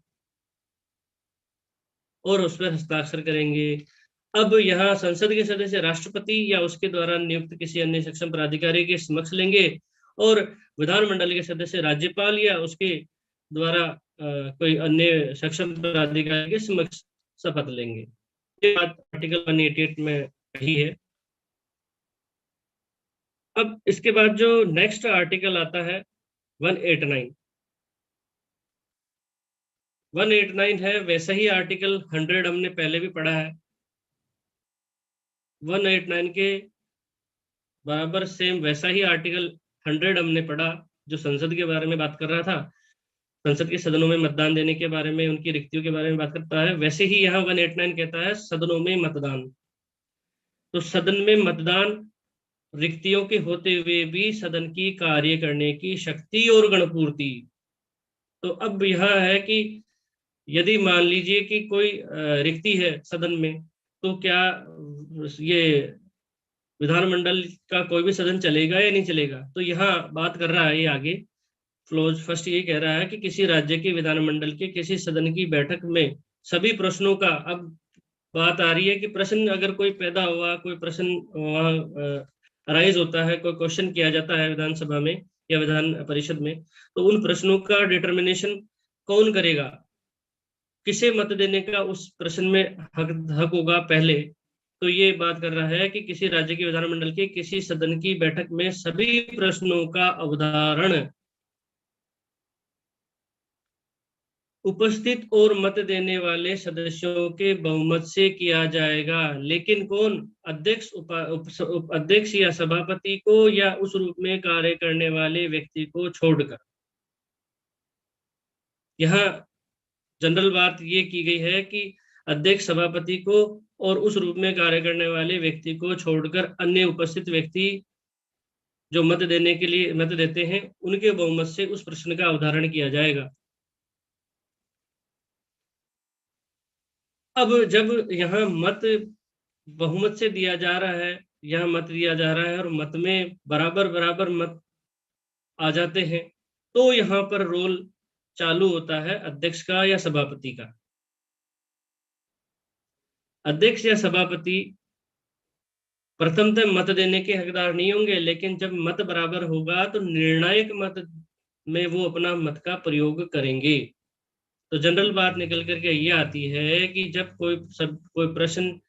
और उस पर हस्ताक्षर करेंगे। अब यहाँ संसद के सदस्य राष्ट्रपति या उसके द्वारा नियुक्त किसी अन्य सक्षम प्राधिकारी के समक्ष लेंगे और विधानमंडल के सदस्य राज्यपाल या उसके द्वारा कोई अन्य सक्षम प्राधिकारी के समक्ष शपथ लेंगे। ये बात आर्टिकल 188 में कही है। अब इसके बाद जो नेक्स्ट आर्टिकल आता है 189। 189 है वैसा ही आर्टिकल 100 हमने पहले भी पढ़ा है। 189 के बराबर सेम वैसा ही आर्टिकल 100 हमने पढ़ा जो संसद के बारे में बात कर रहा था, संसद के सदनों में मतदान देने के बारे में, उनकी रिक्तियों के बारे में बात करता है। वैसे ही यहाँ 189 कहता है सदनों में मतदान। तो सदन में मतदान, रिक्तियों के होते हुए भी सदन की कार्य करने की शक्ति और गणपूर्ति। तो अब यह है कि यदि मान लीजिए कि कोई रिक्ति है सदन में, तो क्या ये विधानमंडल का कोई भी सदन चलेगा या नहीं चलेगा? तो यहाँ बात कर रहा है ये आगे क्लोज फर्स्ट ये कह रहा है कि किसी राज्य के विधानमंडल के किसी सदन की बैठक में सभी प्रश्नों का, अब बात आ रही है कि प्रश्न अगर कोई पैदा हुआ, कोई प्रश्न वहाँ अराइज होता है, कोई क्वेश्चन किया जाता है विधानसभा में या विधान परिषद में, तो उन प्रश्नों का डिटर्मिनेशन कौन करेगा, किसे मत देने का उस प्रश्न में हक होगा पहले। तो ये बात कर रहा है कि किसी राज्य के विधानमंडल के किसी सदन की बैठक में सभी प्रश्नों का अवधारण उपस्थित और मत देने वाले सदस्यों के बहुमत से किया जाएगा, लेकिन कौन? अध्यक्ष, अध्यक्ष या सभापति को या उस रूप में कार्य करने वाले व्यक्ति को छोड़कर। यहाँ जनरल बात ये की गई है कि अध्यक्ष, सभापति को और उस रूप में कार्य करने वाले व्यक्ति को छोड़कर अन्य उपस्थित व्यक्ति जो मत देने के लिए मत देते हैं उनके बहुमत से उस प्रश्न का अवधारण किया जाएगा। अब जब यहाँ मत बहुमत से दिया जा रहा है, यहाँ मत दिया जा रहा है और मत में बराबर बराबर मत आ जाते हैं, तो यहाँ पर रोल चालू होता है अध्यक्ष का या सभापति का। अध्यक्ष या सभापति प्रथमतः मत देने के हकदार नहीं होंगे, लेकिन जब मत बराबर होगा तो निर्णायक मत में वो अपना मत का प्रयोग करेंगे। तो जनरल बात निकल करके ये आती है कि जब कोई प्रश्न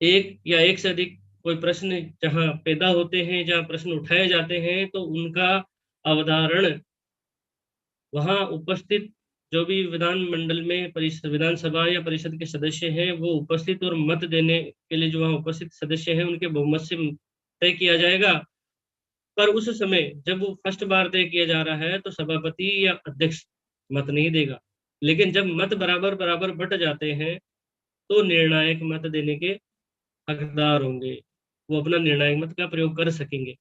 एक या एक से अधिक कोई प्रश्न जहाँ पैदा होते हैं, जहाँ प्रश्न उठाए जाते हैं, तो उनका अवधारण वहाँ उपस्थित जो भी विधानमंडल में विधानसभा या परिषद के सदस्य हैं वो उपस्थित और मत देने के लिए जो वहाँ उपस्थित सदस्य हैं उनके बहुमत से तय किया जाएगा। पर उस समय जब वो फर्स्ट बार तय किया जा रहा है तो सभापति या अध्यक्ष मत नहीं देगा, लेकिन जब मत बराबर बराबर बट जाते हैं तो निर्णायक मत देने के हकदार होंगे, वो अपना निर्णायक मत का प्रयोग कर सकेंगे।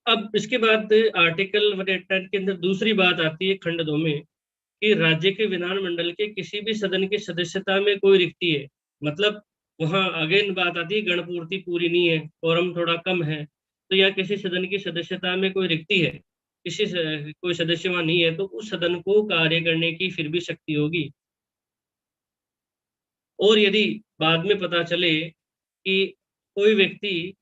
अब इसके बाद आर्टिकल 110 के अंदर दूसरी बात आती है खंड 2 में कि राज्य के विधानमंडल के किसी भी सदन की सदस्यता में कोई रिक्ति है, मतलब वहां अगेन बात आती है गणपूर्ति पूरी नहीं है, quorum थोड़ा कम है, तो या किसी सदन की सदस्यता में कोई रिक्ति है, कोई सदस्य वहां नहीं है, तो उस सदन को कार्य करने की फिर भी शक्ति होगी। और यदि बाद में पता चले कि कोई व्यक्ति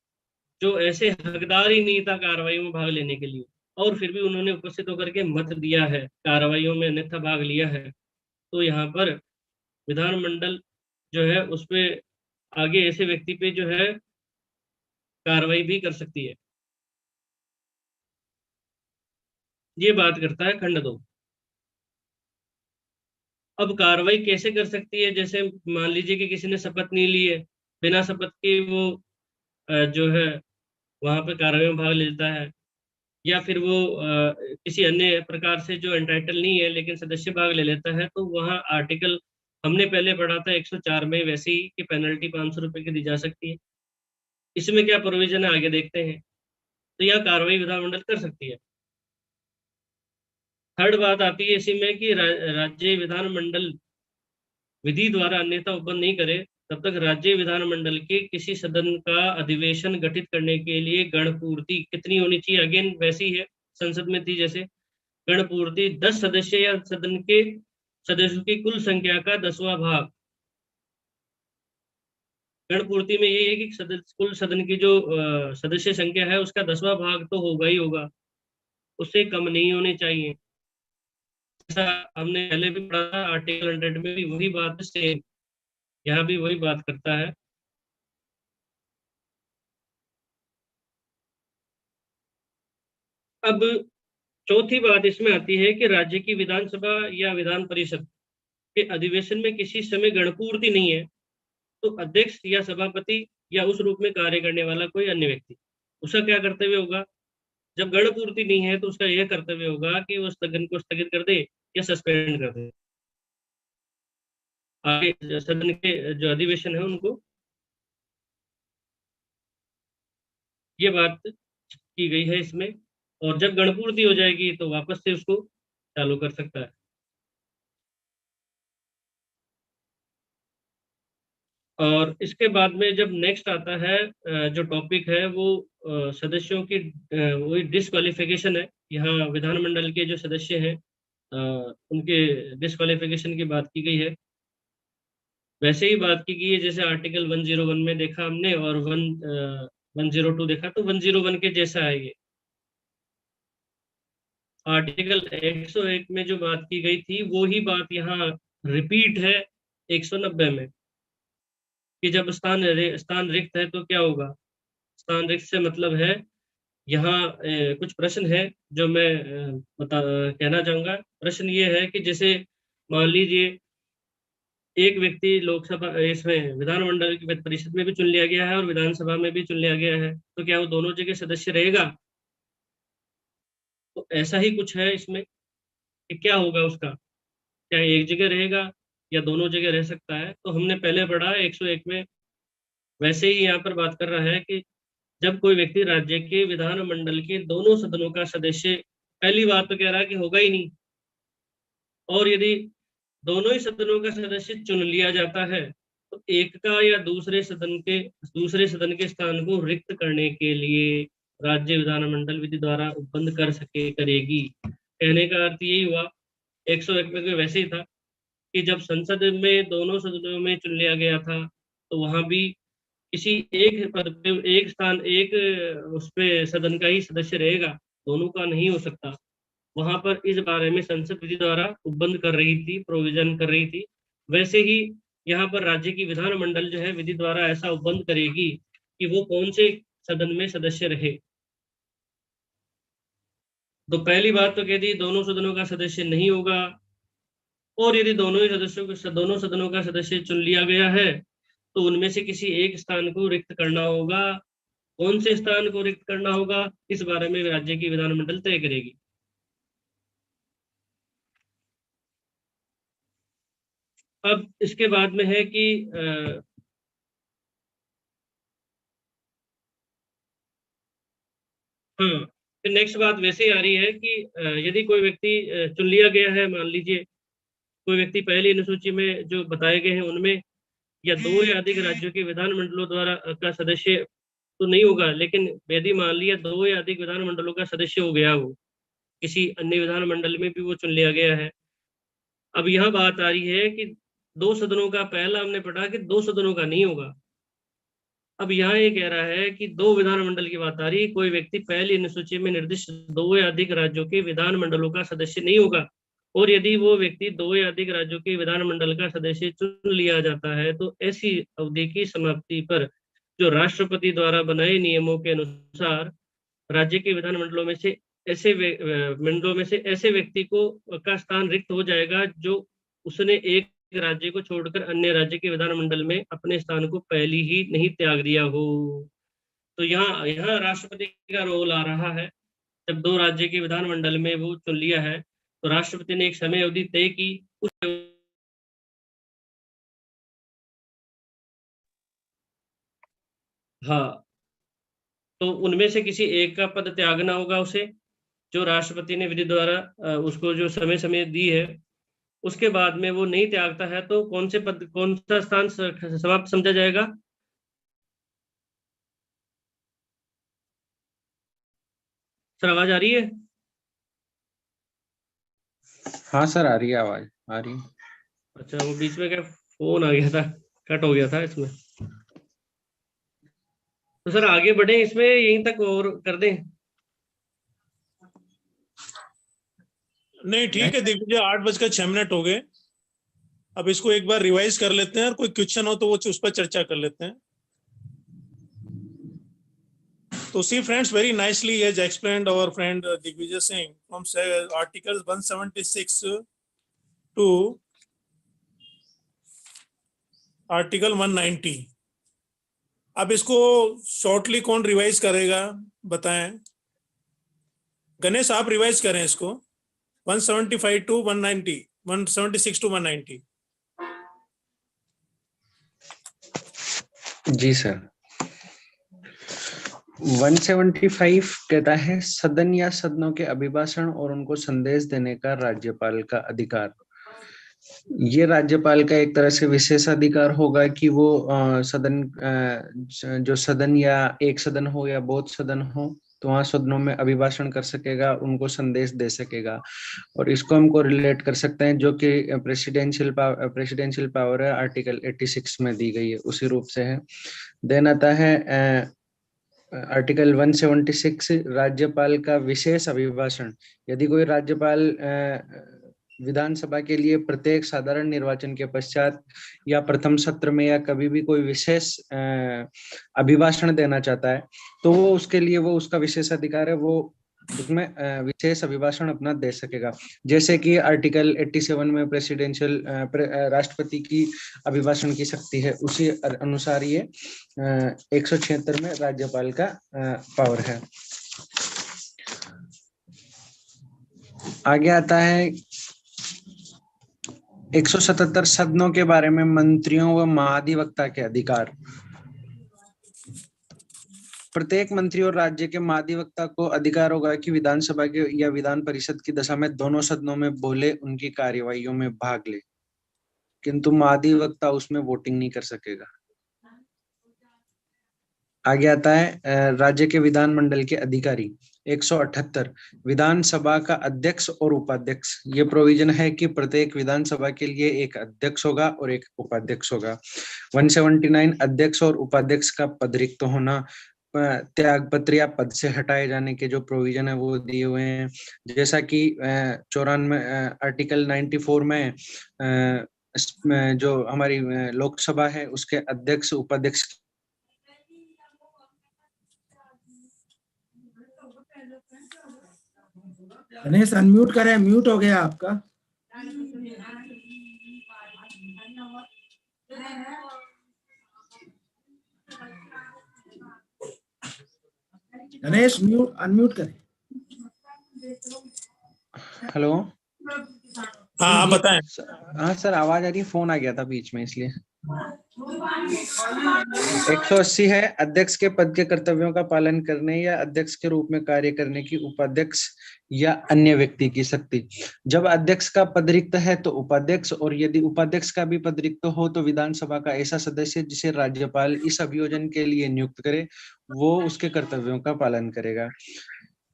जो ऐसे हकदार ही नहीं था कार्रवाई में भाग लेने के लिए और फिर भी उन्होंने उपस्थित होकर के मत दिया है, कार्रवाइयों में अन्यथा भाग लिया है, तो यहाँ पर विधानमंडल जो है उस पे आगे ऐसे व्यक्ति पे जो है कार्रवाई भी कर सकती है। ये बात करता है खंड 2। अब कार्रवाई कैसे कर सकती है, जैसे मान लीजिए कि किसी ने शपथ नहीं ली है, बिना शपथ के वो जो है वहां पे कार्रवाई में भाग लेता है, या फिर वो किसी अन्य प्रकार से जो एंटाइटल नहीं है लेकिन सदस्य भाग ले लेता है, तो वहाँ आर्टिकल हमने पहले पढ़ा था 104 में वैसे ही कि पेनल्टी 500 रुपए की दी जा सकती है। इसमें क्या प्रोविजन है आगे देखते हैं। तो यह कार्रवाई विधानमंडल कर सकती है। थर्ड बात आती है इसी में कि राज्य विधानमंडल विधि द्वारा अन्यथा उपबंध नहीं करे तब तक राज्य विधानमंडल के किसी सदन का अधिवेशन गठित करने के लिए गणपूर्ति कितनी होनी चाहिए, अगेन वैसी है संसद में थी जैसे, गणपूर्ति 10 सदस्य या सदन के सदस्यों की कुल संख्या का 10वां भाग। गणपूर्ति में ये है कि कुल सदन की जो सदस्य संख्या है उसका 10वां भाग तो होगा ही होगा, उससे कम नहीं होने चाहिए। जैसा हमने पहले भी पढ़ा था आर्टिकल 100 में भी वही बात सेम यहाँ भी वही बात करता है। अब चौथी बात इसमें आती है कि राज्य की विधानसभा या विधान परिषद के अधिवेशन में किसी समय गणपूर्ति नहीं है तो अध्यक्ष या सभापति या उस रूप में कार्य करने वाला कोई अन्य व्यक्ति उसका क्या कर्तव्य होगा। जब गणपूर्ति नहीं है तो उसका यह कर्तव्य होगा कि वो सदन को स्थगित कर दे या सस्पेंड कर दे, आगे सदन के जो अधिवेशन है उनको। ये बात की गई है इसमें, और जब गणपूर्ति हो जाएगी तो वापस से उसको चालू कर सकता है। और इसके बाद में जब नेक्स्ट आता है जो टॉपिक है वो सदस्यों की वही डिस्क्वालिफिकेशन है। यहाँ विधानमंडल के जो सदस्य हैं उनके डिस्क्वालिफिकेशन की बात की गई है। वैसे ही बात की गई है जैसे आर्टिकल 101 में देखा हमने और 102 देखा, तो 101 के जैसा है ये। आर्टिकल 101 में जो बात की गई थी वो ही बात यहाँ रिपीट है 190 में, कि जब स्थान रिक्त है तो क्या होगा। स्थान रिक्त से मतलब है यहाँ कुछ प्रश्न है जो मैं कहना चाहूंगा। प्रश्न ये है कि जैसे मान लीजिए एक व्यक्ति लोकसभा इसमें विधानमंडल की परिषद में भी चुन लिया गया है और विधानसभा में भी चुन लिया गया है, तो क्या वो दोनों जगह सदस्य रहेगा। तो ऐसा ही कुछ है इसमें कि क्या होगा उसका, क्या एक जगह रहेगा या दोनों जगह रह सकता है। तो हमने पहले पढ़ा 101 में, वैसे ही यहाँ पर बात कर रहा है कि जब कोई व्यक्ति राज्य के विधानमंडल के दोनों सदनों का सदस्य, पहली बात तो कह रहा है कि होगा ही नहीं, और यदि दोनों ही सदनों का सदस्य चुन लिया जाता है, तो एक का या दूसरे सदन के स्थान को रिक्त करने के लिए राज्य विधानमंडल विधि द्वारा उपबंध करेगी। कहने का अर्थ यही हुआ, 101 में वैसे ही था कि जब संसद में दोनों सदनों में चुन लिया गया था, तो वहां भी किसी एक पद पे एक स्थान एक उस पे सदन का ही सदस्य रहेगा, दोनों का नहीं हो सकता। वहां पर इस बारे में संसद विधि द्वारा उपबंध कर रही थी, प्रोविजन कर रही थी। वैसे ही यहाँ पर राज्य की विधानमंडल जो है विधि द्वारा ऐसा उपबंध करेगी कि वो कौन से सदन में सदस्य रहे। तो पहली बात तो कह दी, दोनों सदनों का सदस्य नहीं होगा, और यदि दोनों सदनों का सदस्य चुन लिया गया है, तो उनमें से किसी एक स्थान को रिक्त करना होगा। कौन से स्थान को रिक्त करना होगा, इस बारे में राज्य की विधानमंडल तय करेगी। अब इसके बाद में है कि हाँ, फिर नेक्स्ट बात वैसे ही आ रही है कि यदि कोई व्यक्ति चुन लिया गया है, मान लीजिए कोई व्यक्ति पहली अनुसूची में जो बताए गए हैं उनमें, या दो या अधिक राज्यों के विधानमंडलों द्वारा का सदस्य तो नहीं होगा, लेकिन यदि मान लिया दो या अधिक विधानमंडलों का सदस्य हो गया, वो किसी अन्य विधानमंडल में भी वो चुन लिया गया है। अब यहाँ बात आ रही है कि दो सदनों का, पहला हमने पढ़ा कि दो सदनों का नहीं होगा। अब यहाँ ये कह रहा है कि दो विधानमंडल की बात आ रही है, कोई व्यक्ति पहली अनुसूची में निर्दिष्ट दो या अधिक राज्यों के विधानमंडलों का सदस्य नहीं होगा, और यदि वो व्यक्ति दो या अधिक राज्यों के विधानमंडल का सदस्य चुन लिया जाता है, तो ऐसी अवधि की समाप्ति पर जो राष्ट्रपति द्वारा बनाए नियमों के अनुसार राज्य के विधानमंडलों में से ऐसे व्यक्ति को का स्थान रिक्त हो जाएगा जो उसने एक राज्य को छोड़कर अन्य राज्य के विधानमंडल में अपने स्थान को पहले ही नहीं त्याग दिया हो। तो यहाँ यहाँ राष्ट्रपति का रोल आ रहा है। जब दो राज्य के विधानमंडल में वो चुन लिया है, तो राष्ट्रपति ने एक समय अवधि तय की, उस हाँ, तो उनमें से किसी एक का पद त्यागना होगा उसे, जो राष्ट्रपति ने विधि द्वारा उसको जो समय समय दी है। उसके बाद में वो नहीं त्यागता है, तो कौन सा स्थान समाप्त समझा जाएगा। सर आवाज आ रही है? हाँ सर, आ रही है आवाज, आ रही है। अच्छा, वो बीच में क्या फोन आ गया था, कट हो गया था इसमें। तो सर आगे बढ़े इसमें, यहीं तक और कर दें? नहीं ठीक है दिग्विजय, 8:06 हो गए। अब इसको एक बार रिवाइज कर लेते हैं, और कोई क्वेश्चन हो तो वो उस पर चर्चा कर लेते हैं। तो see friends, very nicely has explained our friend Digvijay Singh from articles 176 to article 190। अब इसको शॉर्टली कौन रिवाइज करेगा बताएं। गणेश आप रिवाइज करें इसको, 175 टू 190, 176 टू 190। जी सर, 175 कहता है सदन या सदनों के अभिभाषण और उनको संदेश देने का राज्यपाल का अधिकार। ये राज्यपाल का एक तरह से विशेष अधिकार होगा कि वो जो सदन या एक सदन हो या बहुत सदन हो, तो वहाँ सदनों में अभिभाषण कर सकेगा, उनको संदेश दे सकेगा। और इसको हमको रिलेट कर सकते हैं जो कि प्रेसिडेंशियल पावर है, आर्टिकल 86 में दी गई है, उसी रूप से है। देन आता है आर्टिकल 176, राज्यपाल का विशेष अभिभाषण। यदि कोई राज्यपाल विधानसभा के लिए प्रत्येक साधारण निर्वाचन के पश्चात या प्रथम सत्र में या कभी भी कोई विशेष अभिभाषण देना चाहता है, तो वो उसके लिए वो उसका विशेष अधिकार है, वो उसमें विशेष अभिभाषण अपना दे सकेगा। जैसे कि आर्टिकल 87 में प्रेसिडेंशियल राष्ट्रपति की अभिभाषण की शक्ति है, उसी अनुसार ये 176 में राज्यपाल का पावर है। आगे आता है 177 सदनों के बारे में मंत्रियों व महाधिवक्ता के अधिकार। प्रत्येक मंत्री और राज्य के महाधिवक्ता को अधिकार होगा कि विधानसभा के या विधान परिषद की दशा में दोनों सदनों में बोले, उनकी कार्यवाहियों में भाग ले। किंतु महाधिवक्ता उसमें वोटिंग नहीं कर सकेगा। आगे आता है राज्य के विधानमंडल के अधिकारी। 178 विधानसभा का अध्यक्ष और उपाध्यक्ष। ये प्रोविजन है कि प्रत्येक विधानसभा के लिए एक अध्यक्ष होगा और एक उपाध्यक्ष होगा। 179 अध्यक्ष और उपाध्यक्ष का पद रिक्त होना, त्यागपत्र या पद से हटाए जाने के जो प्रोविजन है वो दिए हुए हैं। जैसा कि 94 आर्टिकल 94 में जो हमारी लोकसभा है उसके अध्यक्ष उपाध्यक्ष गणेश अनम्यूट करें, म्यूट हो गया आपका। गणेश म्यूट अनम्यूट करें। हेलो, हाँ आप बताएं। हाँ सर, आवाज आ रही है, फोन आ गया था बीच में इसलिए। 180 है अध्यक्ष के पद के कर्तव्यों का पालन करने या अध्यक्ष के रूप में कार्य करने की उपाध्यक्ष या अन्य व्यक्ति की शक्ति। जब अध्यक्ष का पद रिक्त है तो उपाध्यक्ष, और यदि उपाध्यक्ष का भी पद रिक्त हो तो विधानसभा का ऐसा सदस्य जिसे राज्यपाल इस अभियोजन के लिए नियुक्त करे, वो उसके कर्तव्यों का पालन करेगा।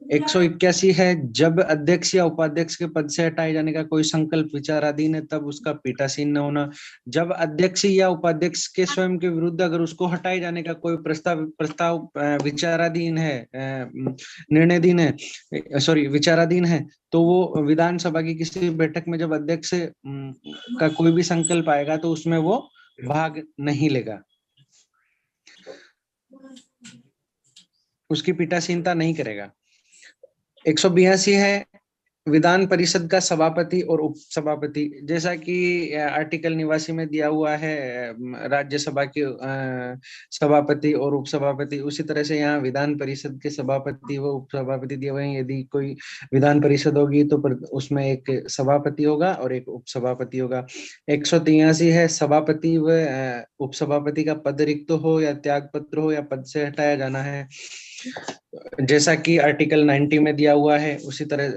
181 है जब अध्यक्ष या उपाध्यक्ष के पद से हटाए जाने का कोई संकल्प विचाराधीन है तब उसका पीठासीन न होना। जब अध्यक्ष या उपाध्यक्ष के स्वयं के विरुद्ध अगर उसको हटाए जाने का कोई प्रस्ताव विचाराधीन है, निर्णयधीन है, विचाराधीन है, तो वो विधानसभा की किसी बैठक में जब अध्यक्ष का कोई भी संकल्प आएगा तो उसमें वो भाग नहीं लेगा, उसकी पीठासीनता नहीं करेगा। 182 है विधान परिषद का सभापति और उपसभापति। जैसा कि आर्टिकल 89 में दिया हुआ है राज्यसभा के सभापति और उपसभापति, उसी तरह से यहाँ विधान परिषद के सभापति व उपसभापति दिए हुए हैं। यदि कोई विधान परिषद होगी तो उसमें एक सभापति होगा और एक उपसभापति होगा। 183 है सभापति व उपसभापति का पद रिक्त हो या त्यागपत्र हो या पद से हटाया जाना है। जैसा कि आर्टिकल 90 में दिया हुआ है उसी तरह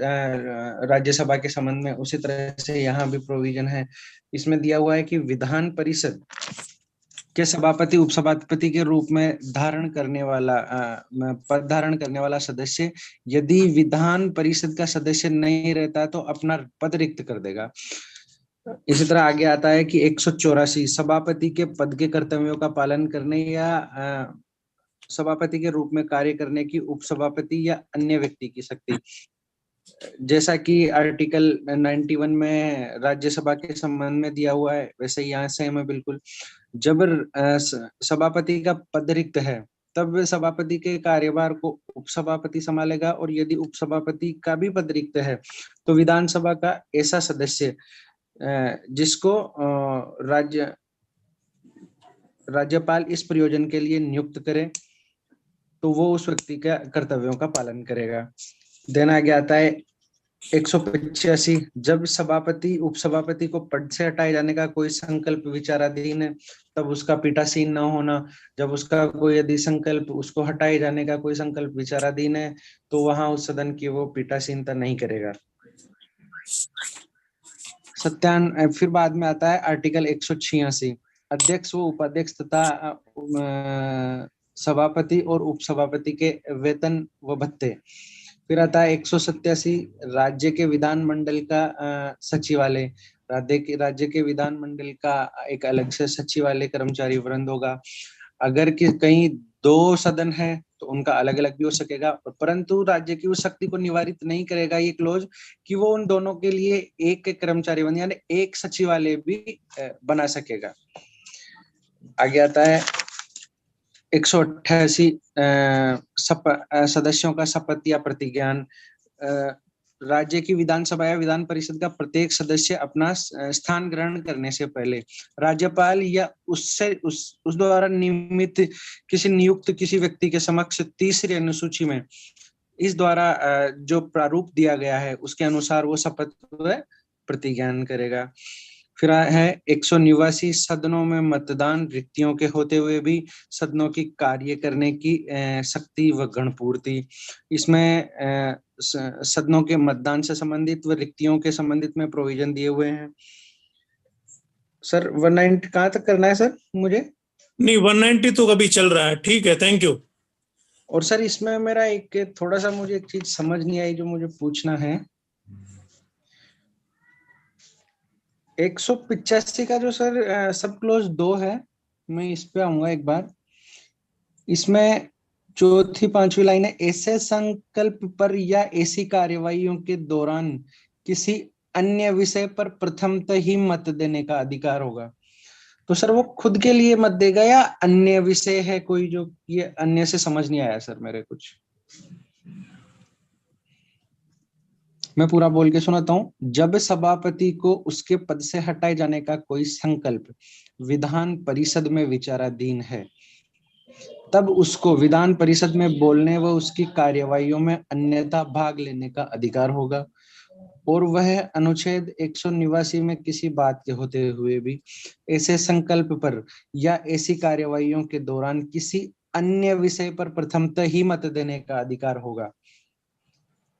राज्यसभा के संबंध में उसी तरह से यहाँ भी प्रोविजन है। इसमें दिया हुआ है कि विधान परिषद के सभापति उपसभापति के रूप में धारण करने वाला पद धारण करने वाला सदस्य यदि विधान परिषद का सदस्य नहीं रहता तो अपना पद रिक्त कर देगा। इसी तरह आगे आता है कि 184 सभापति के पद के कर्तव्यों का पालन करने या सभापति के रूप में कार्य करने की उपसभापति या अन्य व्यक्ति की शक्ति। जैसा कि आर्टिकल 91 में राज्यसभा के संबंध में दिया हुआ है वैसे यहाँ सेम है बिल्कुल। जब सभापति का पद रिक्त है तब सभापति के कार्यभार को उपसभापति संभालेगा, और यदि उपसभापति का भी पद रिक्त है तो विधानसभा का ऐसा सदस्य जिसको राज्यपाल इस प्रयोजन के लिए नियुक्त करे तो वो उस व्यक्ति का कर्तव्यों का पालन करेगा। देन आगे आता है 185 जब सभापति उपसभापति को पद से हटाए जाने का कोई संकल्प विचाराधीन है तब उसका पीठासीन न होना। जब उसका कोई यदि संकल्प उसको हटाए जाने का कोई संकल्प विचाराधीन है तो वहां उस सदन की वो पीठासीनता नहीं करेगा। फिर बाद में आता है आर्टिकल 186 अध्यक्ष व उपाध्यक्ष तथा सभापति और उपसभापति के वेतन व भत्ते। फिर आता है 187 राज्य के विधानमंडल का सचिवालय। राज्य के विधानमंडल का एक अलग से सचिवालय कर्मचारी वृंद होगा। अगर कहीं 2 सदन है तो उनका अलग अलग भी हो सकेगा, परंतु राज्य की उस शक्ति को निवारित नहीं करेगा ये क्लोज कि वो उन दोनों के लिए एक कर्मचारी वृंद यानी एक सचिवालय भी बना सकेगा। आगे आता है 188 सदस्यों का शपथ या प्रतिज्ञान। राज्य की विधानसभा या विधान परिषद का प्रत्येक सदस्य अपना स्थान ग्रहण करने से पहले राज्यपाल या उस द्वारा नियमित नियुक्त किसी व्यक्ति के समक्ष तीसरी अनुसूची में इस द्वारा जो प्रारूप दिया गया है उसके अनुसार वो शपथ व प्रतिज्ञान करेगा। फिर है 189 सदनों में मतदान रिक्तियों के होते हुए भी सदनों की कार्य करने की शक्ति व गणपूर्ति। इसमें सदनों के मतदान से संबंधित व रिक्तियों के संबंधित में प्रोविजन दिए हुए हैं। सर 190 कहाँ तक करना है सर मुझे? नहीं, 190 तो अभी चल रहा है, ठीक है, थैंक यू। और सर इसमें मेरा एक थोड़ा सा मुझे एक चीज समझ नहीं आई जो मुझे पूछना है। 185 का जो सर सब क्लोज 2 है, मैं इस पे आऊंगा एक बार। इसमें चौथी पांचवी लाइन है, ऐसे संकल्प पर या ऐसी कार्यवाहियों के दौरान किसी अन्य विषय पर प्रथमतः ही मत देने का अधिकार होगा। तो सर वो खुद के लिए मत देगा या अन्य विषय है कोई, जो ये अन्य से समझ नहीं आया सर मेरे कुछ। मैं पूरा बोल के सुनाता हूं। जब सभापति को उसके पद से हटाए जाने का कोई संकल्प विधान परिषद में विचाराधीन है, तब उसको विधान परिषद में बोलने व उसकी कार्यवाहियों में अन्यथा भाग लेने का अधिकार होगा। और वह अनुच्छेद 189 में किसी बात के होते हुए भी ऐसे संकल्प पर या ऐसी कार्यवाहियों के दौरान किसी अन्य विषय पर प्रथमतः ही मत देने का अधिकार होगा।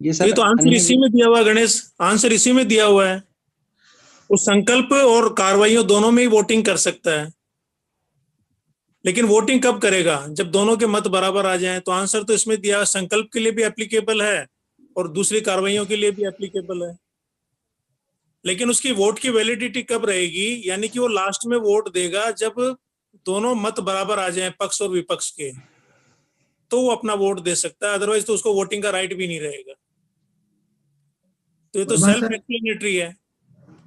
ये सर ये तो आंसर इसी में दिया हुआ है गणेश, आंसर इसी में दिया हुआ है। उस संकल्प और कार्रवाइयों दोनों में ही वोटिंग कर सकता है, लेकिन वोटिंग कब करेगा? जब दोनों के मत बराबर आ जाएं। तो आंसर तो इसमें दिया, संकल्प के लिए भी एप्लीकेबल है और दूसरी कार्रवाइयों के लिए भी एप्लीकेबल है। लेकिन उसकी वोट की वैलिडिटी कब रहेगी? यानी कि वो लास्ट में वोट देगा जब दोनों मत बराबर आ जाएं, पक्ष और विपक्ष के, तो वो अपना वोट दे सकता है, अदरवाइज तो उसको वोटिंग का राइट भी नहीं रहेगा। तो ये तो वर्मा सेल्फ सर, एक्सप्लेनेटरी है।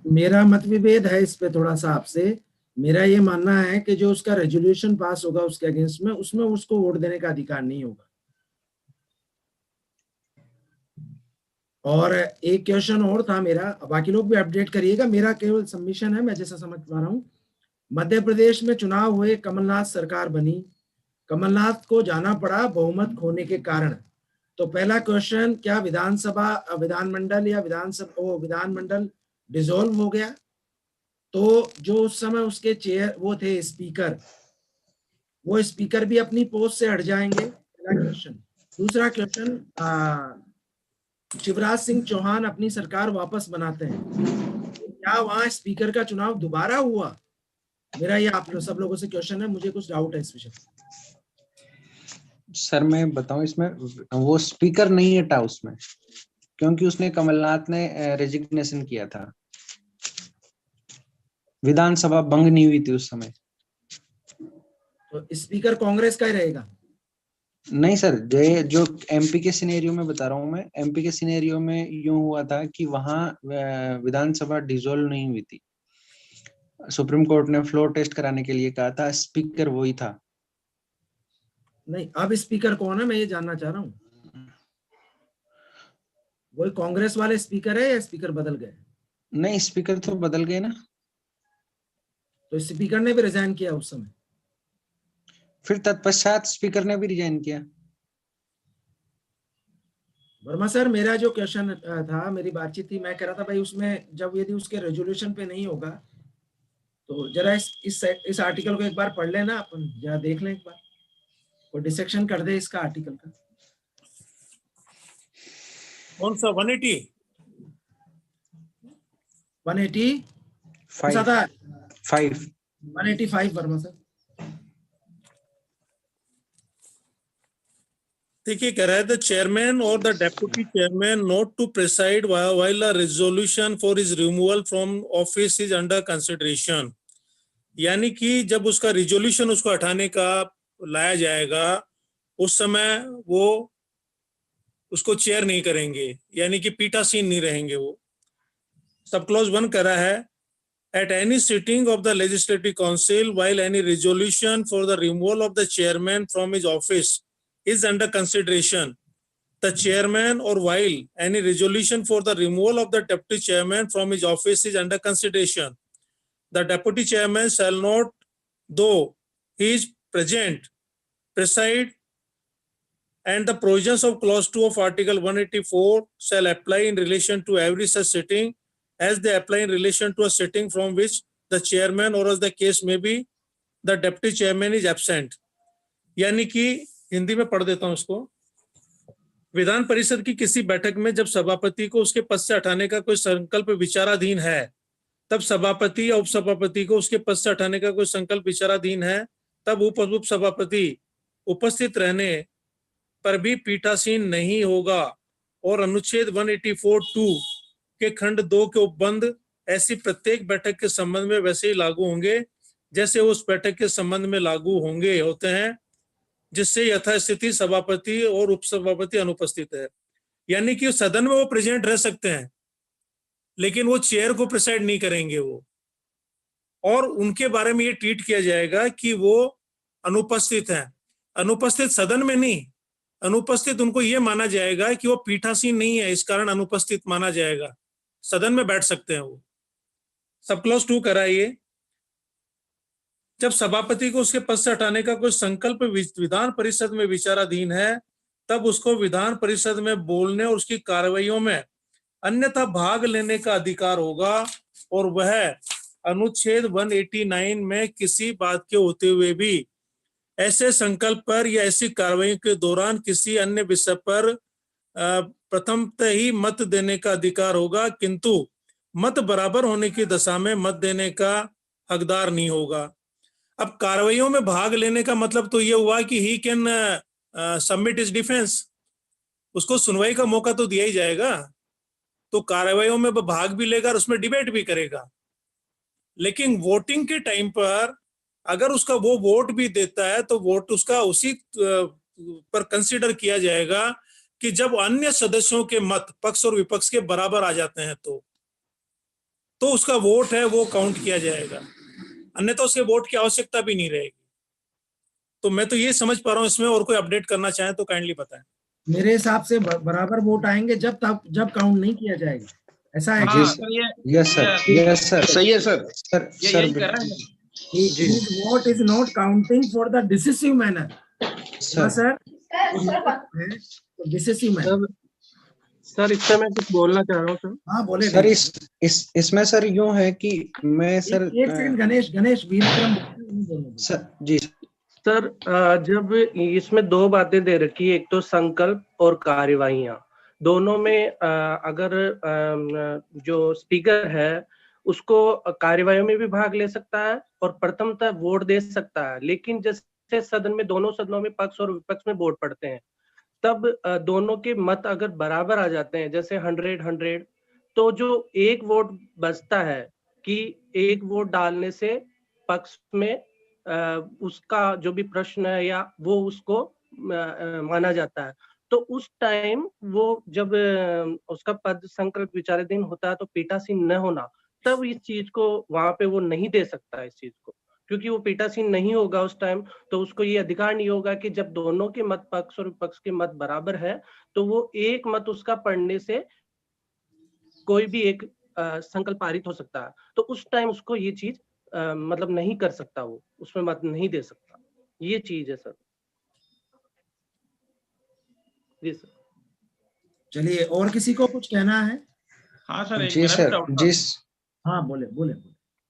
मेरा मत विभेद है इस पे थोड़ा सा आपसे। मेरा ये मानना है कि जो उसका रेजोल्यूशन पास होगा उसके अगेंस्ट में, उसमें उसको वोट देने का अधिकार नहीं होगा। और एक क्वेश्चन और था मेरा, बाकी लोग भी अपडेट करिएगा, मेरा केवल सबमिशन है, मैं जैसा समझ पा रहा हूँ। मध्य प्रदेश में चुनाव हुए, कमलनाथ सरकार बनी, कमलनाथ को जाना पड़ा बहुमत खोने के कारण। तो पहला क्वेश्चन, क्या विधानमंडल या विधानमंडल डिसॉल्व हो गया? तो जो उस समय उसके चेयर वो थे स्पीकर, वो स्पीकर भी अपनी पोस्ट से हट जाएंगे? पहला क्वेश्चन। दूसरा क्वेश्चन, शिवराज सिंह चौहान अपनी सरकार वापस बनाते हैं, क्या वहां स्पीकर का चुनाव दोबारा हुआ? मेरा ये आप सब लोगों से क्वेश्चन है, मुझे कुछ डाउट है इस विषय। सर मैं बताऊं, इसमें वो स्पीकर नहीं हटा उसमें, क्योंकि उसने कमलनाथ ने रेजिग्नेशन किया था, विधानसभा भंग नहीं हुई थी उस समय। तो स्पीकर कांग्रेस का ही रहेगा? नहीं सर, जो एमपी के सिनेरियो में बता रहा हूँ मैं, एमपी के सिनेरियो में यूं हुआ था कि वहां विधानसभा डिसॉल्व नहीं हुई थी। सुप्रीम कोर्ट ने फ्लोर टेस्ट कराने के लिए कहा था, स्पीकर वही था। नहीं, अब स्पीकर कौन है मैं ये जानना चाह रहा हूँ। वही कांग्रेस वाले स्पीकर है या स्पीकर बदल गए? नहीं, स्पीकर तो बदल गए ना। तो स्पीकर ने भी रिजाइन किया उस समय? फिर तत्पश्चात स्पीकर ने भी रिजाइन किया। वर्मा सर, मेरा जो क्वेश्चन था, मेरी बातचीत थी, मैं कह रहा था भाई उसमें जब यदि उसके रेजोल्यूशन पे नहीं होगा तो जरा इस आर्टिकल को एक बार पढ़ लेना, अपन जरा देख लें एक बार, कोई डिसेक्शन कर दे इसका आर्टिकल का। कौन सा 180? 185 वर्मा सर। देखिए, कह रहा है द चेयरमैन और the deputy chairman not to preside while a resolution for his removal from office is under consideration. यानी कि जब उसका रिजोल्यूशन उसको हटाने का लाया जाएगा, उस समय वो उसको चेयर नहीं करेंगे, यानी कि पीठासीन नहीं रहेंगे वो। सब क्लॉज 1 कह रहा है, at any sitting of the legislative council while any resolution for the removal of the chairman from his office is under consideration, the chairman, or while any resolution for the removal of the deputy chairman from his office is under consideration, the deputy chairman shall not, though he is present, preside, and the provisions of clause 2 of article 184 shall apply in relation to every such sitting as they apply in relation to a sitting from which the chairman or as the case may be the deputy chairman is absent। यानी कि हिंदी में पढ़ देता हूं उसको। विधान परिषद की किसी बैठक में जब सभापति को उसके पद से हटाने का कोई संकल्प विचाराधीन है, तब सभापति या उपसभापति को उसके पद से हटाने का कोई संकल्प विचाराधीन है, तब उप सभापति उपस्थित रहने पर भी पीठासीन नहीं होगा और अनुच्छेद 184(2) के खंड 2 के उपबंध ऐसी प्रत्येक बैठक के संबंध में वैसे ही लागू होंगे जैसे उस बैठक के संबंध में लागू होते हैं, जिससे यथास्थिति सभापति और उपसभापति अनुपस्थित है। यानी कि सदन में वो प्रेजेंट रह सकते हैं, लेकिन वो चेयर को प्रिसाइड नहीं करेंगे वो, और उनके बारे में ये ट्वीट किया जाएगा कि वो अनुपस्थित हैं। अनुपस्थित सदन में नहीं, अनुपस्थित उनको ये माना जाएगा कि वो पीठासीन नहीं है, इस कारण अनुपस्थित माना जाएगा। सदन में बैठ सकते हैं वो। सब क्लॉज 2 कराइए। जब सभापति को उसके पद से हटाने का कोई संकल्प विधान परिषद में विचाराधीन है, तब उसको विधान परिषद में बोलने और उसकी कार्रवाइयों में अन्यथा भाग लेने का अधिकार होगा, और वह अनुच्छेद 189 में किसी बात के होते हुए भी ऐसे संकल्प पर या ऐसी कार्रवाई के दौरान किसी अन्य विषय पर प्रथमतः ही मत देने का अधिकार होगा, किंतु मत बराबर होने की दशा में मत देने का हकदार नहीं होगा। अब कार्रवाइयों में भाग लेने का मतलब तो ये हुआ कि he can submit his defence, उसको सुनवाई का मौका तो दिया ही जाएगा, तो कार्रवाइयों में भाग भी लेगा और उसमें डिबेट भी करेगा। लेकिन वोटिंग के टाइम पर अगर उसका वो वोट भी देता है तो वोट उसका उसी पर कंसीडर किया जाएगा कि जब अन्य सदस्यों के मत पक्ष और विपक्ष के बराबर आ जाते हैं तो उसका वोट है वो काउंट किया जाएगा, अन्यथा उसके वोट की आवश्यकता भी नहीं रहेगी। तो मैं तो ये समझ पा रहा हूँ, इसमें और कोई अपडेट करना चाहे तो काइंडली बताएं। मेरे हिसाब से बराबर वोट आएंगे जब काउंट नहीं किया जाएगा, ऐसा है? यस सर, सही है sir. His vote is not counting for the decisive manner. Sir decisive manner. Sir इससे मैं कुछ बोलना चाह रहा हूँ सर। हाँ बोले सर। इसमें सर यूं है कि मैं सर एक सेकंड गणेश वीरविक्रम सर जी सर, जब इसमें 2 बातें दे रखी है, एक तो संकल्प और कार्यवाहियां, दोनों में अगर जो स्पीकर है उसको कार्यवाहियों में भी भाग ले सकता है और प्रथमतः वोट दे सकता है। लेकिन जैसे सदन में दोनों सदनों में पक्ष और विपक्ष में वोट पड़ते हैं, तब दोनों के मत अगर बराबर आ जाते हैं, जैसे 100, तो जो एक वोट बचता है कि एक वोट डालने से पक्ष में उसका जो भी प्रश्न है या वो उसको माना जाता है, तो उस टाइम वो जब उसका पद संकल्प विचाराधीन होता है तो पीठासीन न होना, तब इस चीज को वहां पे वो नहीं दे सकता है इस चीज को, क्योंकि वो पीठासीन नहीं होगा उस टाइम, तो उसको ये अधिकार नहीं होगा कि जब दोनों के मत पक्ष और विपक्ष के मत बराबर है तो वो एक मत उसका पढ़ने से कोई भी एक संकल्प पारित हो सकता है, तो उस टाइम उसको ये चीज मतलब नहीं कर सकता, वो उसमें मत नहीं दे सकता। ये चीज है सर। जी सर। चलिए, और किसी को कुछ कहना है? हाँ सर, जी सर। जी हाँ बोले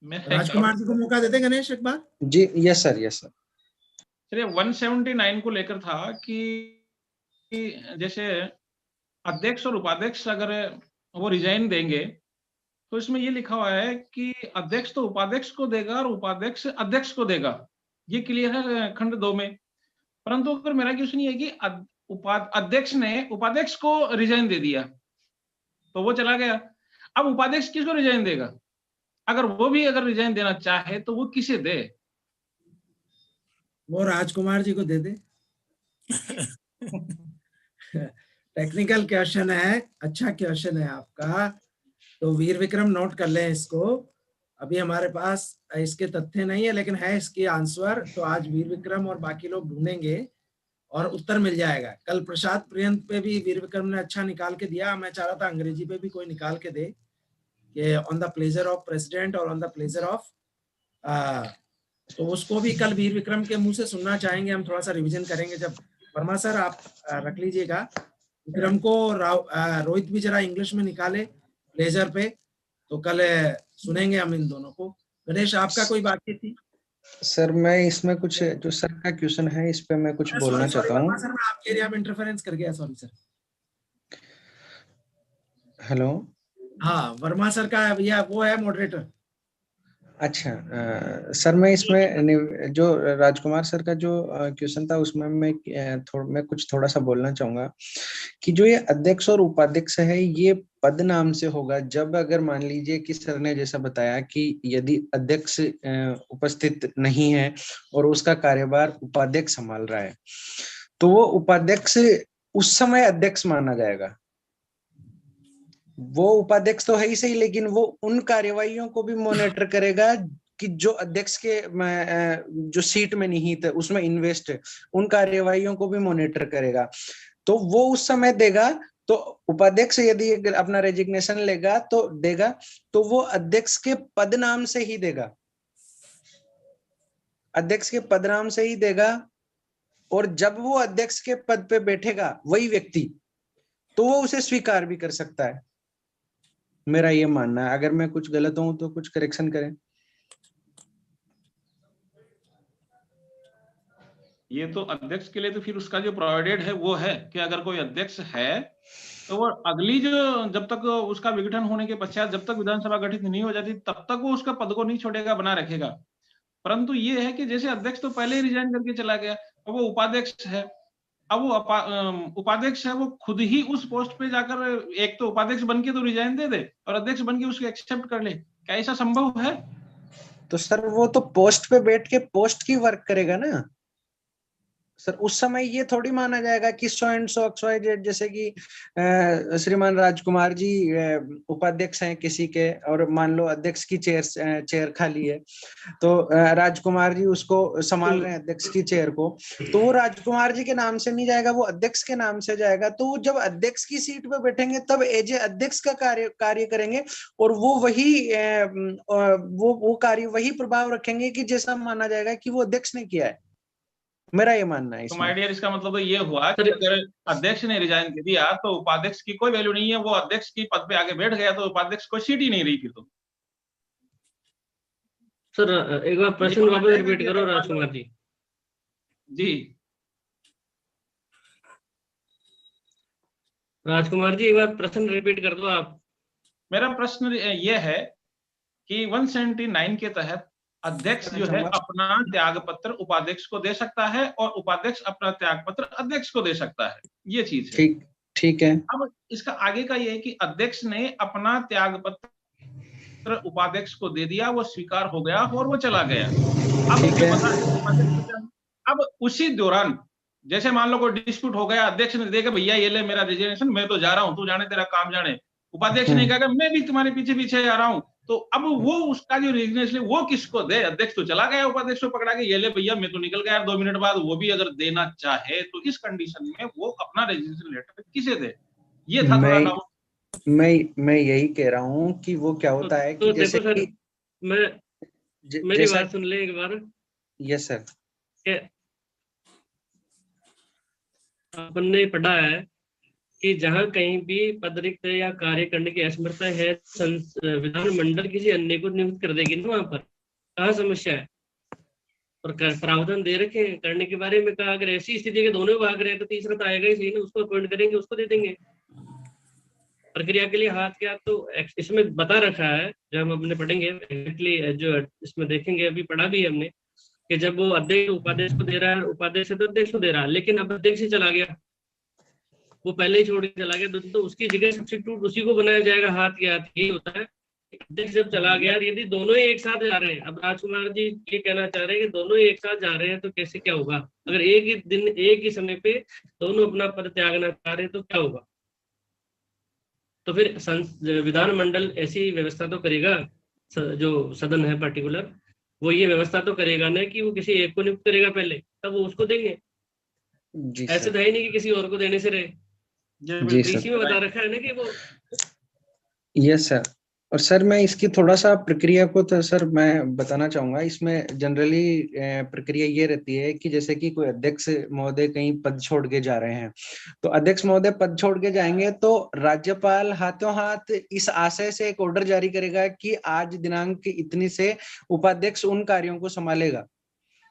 राजकुमार जी को मौका देते गणेश एक बार। जी यस सर। चलिए, 179 को लेकर था कि जैसे अध्यक्ष और उपाध्यक्ष अगर वो रिजाइन देंगे तो इसमें ये लिखा हुआ है कि अध्यक्ष तो उपाध्यक्ष को देगा और उपाध्यक्ष अध्यक्ष को देगा, ये क्लियर है खंड 2 में। परंतु अगर मेरा क्वेश्चन ये है कि अध्यक्ष ने उपाध्यक्ष को रिजाइन दे दिया तो वो चला गया, अब उपाध्यक्ष किसको रिजाइन देगा? अगर वो भी रिजाइन देना चाहे तो वो किसे दे? वो राजकुमार जी को दे दे। टेक्निकल क्वेश्चन है, अच्छा क्वेश्चन है आपका, तो वीर विक्रम नोट कर लें इसको। अभी हमारे पास इसके तथ्य नहीं है लेकिन है इसकी आंसर, तो आज वीर विक्रम और बाकी लोग ढूंढेंगे और उत्तर मिल जाएगा। कल प्रसाद प्रियंत पे भी वीर विक्रम ने अच्छा निकाल के दिया, मैं चाह रहा था अंग्रेजी पे भी कोई निकाल के दे कि on the pleasure of president और ऑन द प्लेजर ऑफ, तो उसको भी कल वीर विक्रम के मुंह से सुनना चाहेंगे। हम थोड़ा सा रिवीजन करेंगे। जब वर्मा सर आप रख लीजिएगा विक्रम को, रोहित भी जरा इंग्लिश में निकाले प्लेजर पे, तो कल सुनेंगे हम इन दोनों को। गणेश आपका कोई बाकी थी? सर मैं इसमें कुछ जो सर का क्वेश्चन है इस पे मैं कुछ बोलना चाहता हूँ। सर मैं आपके एरिया में इंटरफेरेंस कर गया, सॉरी सर। हेलो, हाँ वर्मा सर का भैया वो है मॉडरेटर। अच्छा, सर मैं इसमें जो राजकुमार सर का जो क्वेश्चन था उसमें मैं कुछ थोड़ा सा बोलना चाहूंगा कि जो ये अध्यक्ष और उपाध्यक्ष है ये पद नाम से होगा जब अगर मान लीजिए कि सर ने जैसा बताया कि यदि अध्यक्ष उपस्थित नहीं है और उसका कार्यभार उपाध्यक्ष संभाल रहा है तो वो उपाध्यक्ष उस समय अध्यक्ष माना जाएगा। वो उपाध्यक्ष तो है ही सही, लेकिन वो उन कार्यवाहियों को भी मॉनिटर करेगा कि जो अध्यक्ष के जो सीट में निहित है उसमें इन्वेस्ट है, उन कार्यवाहियों को भी मॉनिटर करेगा। तो वो उस समय देगा। तो उपाध्यक्ष यदि अपना रेजिग्नेशन लेगा तो देगा तो वो अध्यक्ष के पद नाम से ही देगा, अध्यक्ष के पद नाम से ही देगा। और जब वो अध्यक्ष के पद पे बैठेगा वही व्यक्ति, तो वो उसे स्वीकार भी कर सकता है। मेरा ये मानना है। अगर मैं कुछ गलत हूं तो कुछ करेक्शन करें। ये तो अध्यक्ष के लिए तो फिर उसका जो प्रोवाइडेड है वो है कि अगर कोई अध्यक्ष है तो वो अगली जो जब तक उसका विघटन होने के पश्चात जब तक विधानसभा गठित नहीं हो जाती तब तक वो उसका पद को नहीं छोड़ेगा, बना रखेगा। परंतु ये है कि जैसे अध्यक्ष तो पहले ही रिजाइन करके चला गया, अब वो उपाध्यक्ष है, अब वो उपाध्यक्ष है, वो खुद ही उस पोस्ट पे जाकर एक तो उपाध्यक्ष बन के तो रिजाइन दे दे और अध्यक्ष बन के उसको एक्सेप्ट कर ले। क्या ऐसा संभव है? तो सर वो तो पोस्ट पे बैठ के पोस्ट की वर्क करेगा ना सर। उस समय ये थोड़ी माना जाएगा कि सो एंड सो XYZ, जैसे कि श्रीमान राजकुमार जी उपाध्यक्ष हैं किसी के और मान लो अध्यक्ष की चेयर खाली है तो राजकुमार जी उसको संभाल रहे हैं अध्यक्ष की चेयर को, तो वो राजकुमार जी के नाम से नहीं जाएगा, वो अध्यक्ष के नाम से जाएगा। तो वो जब अध्यक्ष की सीट पे बैठेंगे तब एज ए अध्यक्ष का कार्य करेंगे और वो वही वो कार्य वही प्रभाव रखेंगे कि जैसा माना जाएगा कि वो अध्यक्ष ने किया है। मेरा ये मानना है। तो माय डियर, इसका मतलब तो ये हुआ कि अगर अध्यक्ष ने रिजाइन दे दिया तो उपाध्यक्ष की कोई वैल्यू नहीं है, वो अध्यक्ष की पद पे आगे बैठ गया तो उपाध्यक्ष को सीट ही नहीं रही फिर तो। सर एक बार प्रश्न वापस रिपीट करो राजकुमार जी। जी राजकुमार जी एक बार प्रश्न रिपीट कर दो आप। मेरा प्रश्न ये है कि 179 के तहत अध्यक्ष जो है अपना त्याग पत्र उपाध्यक्ष को दे सकता है और उपाध्यक्ष अपना त्याग पत्र अध्यक्ष को दे सकता है, ये चीज है। ठीक है। अब इसका आगे का ये है कि अध्यक्ष ने अपना त्याग पत्र उपाध्यक्ष को दे दिया, वो स्वीकार हो गया और वो चला गया। अब उसी दौरान जैसे मान लो कोई डिस्प्यूट हो गया, अध्यक्ष ने देखा भैया ये ले मेरा रिजिग्नेशन, मैं तो जा रहा हूं, तू जाने तेरा काम जाने। उपाध्यक्ष ने कहा मैं भी तुम्हारे पीछे पीछे आ रहा हूं, तो अब वो उसका जो रेजिग्नेशन वो किसको दे? अध्यक्ष तो चला गया, उपाध्यक्ष को पकड़ा के ये ले भैया मैं तो निकल गया 2 मिनट बाद, वो भी अगर देना चाहे तो इस कंडीशन में वो अपना रेजिग्नेशन लेटर किसे दे? ये था थोड़ा डाउट। मैं यही कह रहा हूँ कि वो क्या होता है कि जैसे कि मेरी बात सुन ले एक बार। Yes sir. अपन ने पढ़ा है कि जहां कहीं भी पद रिक्त या कार्य करने की असमर्थता है विधानमंडल किसी अन्य को नियुक्त कर देगी ना, वहां पर कहाँ समस्या है? और प्रावधान दे रखे करने के बारे में कहा, अगर ऐसी स्थिति के दोनों भाग रहे तो तीसरा तो आएगा ही सही ना, उसको अपॉइंट करेंगे, उसको दे देंगे। प्रक्रिया के लिए हाथ के हाथ तो इसमें बता रखा है, जब हम अपने पढ़ेंगे एग्जैक्टली जो इसमें देखेंगे, अभी पढ़ा भी है हमने कि जब वो अध्यक्ष उपाध्यक्ष को दे रहा है, उपाध्यक्ष तो अध्यक्ष को दे रहा है, लेकिन अब अध्यक्ष ही चला गया, वो पहले ही छोड़ के चला गया, तो उसकी जगह सब्स्टिट्यूट उसी को बनाया जाएगा हाथ के हाथ। यही होता है अध्यक्ष जब चला गया, यदि दोनों ही एक साथ जा रहे हैं, अब राजकुमार जी ये कहना चाह रहे हैं कि दोनों ही एक साथ जा रहे हैं तो कैसे क्या होगा? अगर एक ही दिन एक ही समय पे दोनों अपना पद त्यागना चाह रहे हैं तो क्या होगा? तो फिर विधानमंडल ऐसी व्यवस्था तो करेगा, जो सदन है पर्टिकुलर, वो ये व्यवस्था तो करेगा ना कि वो किसी एक को नियुक्त करेगा पहले, तब वो उसको देंगे। ऐसे तो है नहीं कि किसी और को देने से रहे। जी सर। इसी में बता रखा है ना कि वो। Yes sir. और सर मैं इसकी थोड़ा सा प्रक्रिया को तो सर मैं बताना चाहूंगा। इसमें जनरली प्रक्रिया ये रहती है कि जैसे कि कोई अध्यक्ष महोदय कहीं पद छोड़ के जा रहे हैं, तो अध्यक्ष महोदय पद छोड़ के जाएंगे तो राज्यपाल हाथों हाथ इस आशय से एक ऑर्डर जारी करेगा कि आज दिनांक इतनी से उपाध्यक्ष उन कार्यों को संभालेगा।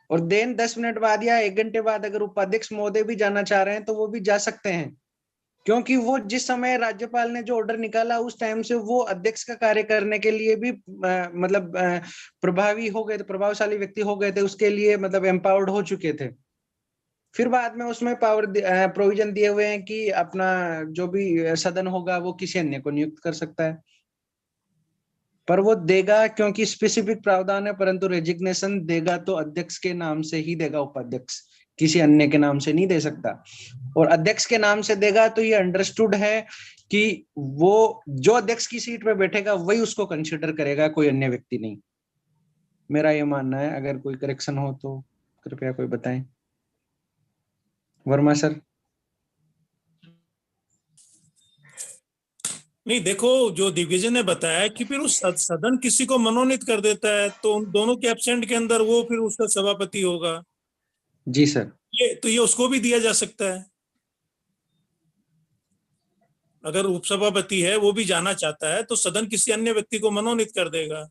और देन 10 मिनट बाद या 1 घंटे बाद अगर उपाध्यक्ष महोदय भी जाना चाह रहे हैं तो वो भी जा सकते हैं। क्योंकि वो जिस समय राज्यपाल ने जो ऑर्डर निकाला उस टाइम से वो अध्यक्ष का कार्य करने के लिए भी मतलब प्रभावी हो गए थे, प्रभावशाली व्यक्ति हो गए थे, उसके लिए मतलब एम्पावर्ड हो चुके थे। फिर बाद में उसमें पावर प्रोविजन दिए हुए हैं कि अपना जो भी सदन होगा वो किसी अन्य को नियुक्त कर सकता है, पर वो देगा क्योंकि स्पेसिफिक प्रावधान है, परंतु रेजिग्नेशन देगा तो अध्यक्ष के नाम से ही देगा, उपाध्यक्ष किसी अन्य के नाम से नहीं दे सकता। और अध्यक्ष के नाम से देगा तो ये अंडरस्टूड है कि वो जो अध्यक्ष की सीट पे बैठेगा वही उसको कंसीडर करेगा, कोई अन्य व्यक्ति नहीं। मेरा ये मानना है, अगर कोई करेक्शन हो तो कृपया कोई बताएं। वर्मा सर। नहीं, देखो जो दिग्विजय ने बताया कि फिर उस सदन किसी को मनोनीत कर देता है तो उन दोनों के एब्सेंट के अंदर वो फिर उसका सभापति होगा। जी सर। ये उसको भी दिया जा सकता है, अगर उपसभापति है वो भी जाना चाहता है तो सदन किसी अन्य व्यक्ति को मनोनीत कर देगा।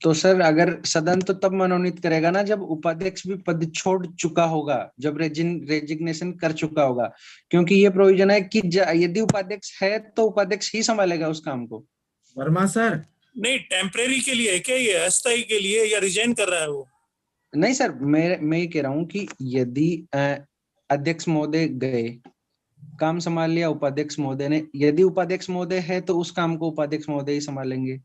तो सर अगर सदन तो तब मनोनीत करेगा ना जब उपाध्यक्ष भी पद छोड़ चुका होगा, जब रेजिग्नेशन कर चुका होगा, क्योंकि ये प्रोविजन है कि यदि उपाध्यक्ष है तो उपाध्यक्ष ही संभालेगा उस काम को। वर्मा सर। नहीं, टेम्परेरी के लिए है क्या ये, अस्थायी के लिए, या रिजाइन कर रहा है वो? नहीं सर, मैं ये कह रहा हूँ कि यदि अध्यक्ष महोदय गए, काम संभाल लिया उपाध्यक्ष महोदय ने, यदि उपाध्यक्ष महोदय है तो उस काम को उपाध्यक्ष महोदय ही संभालेंगे।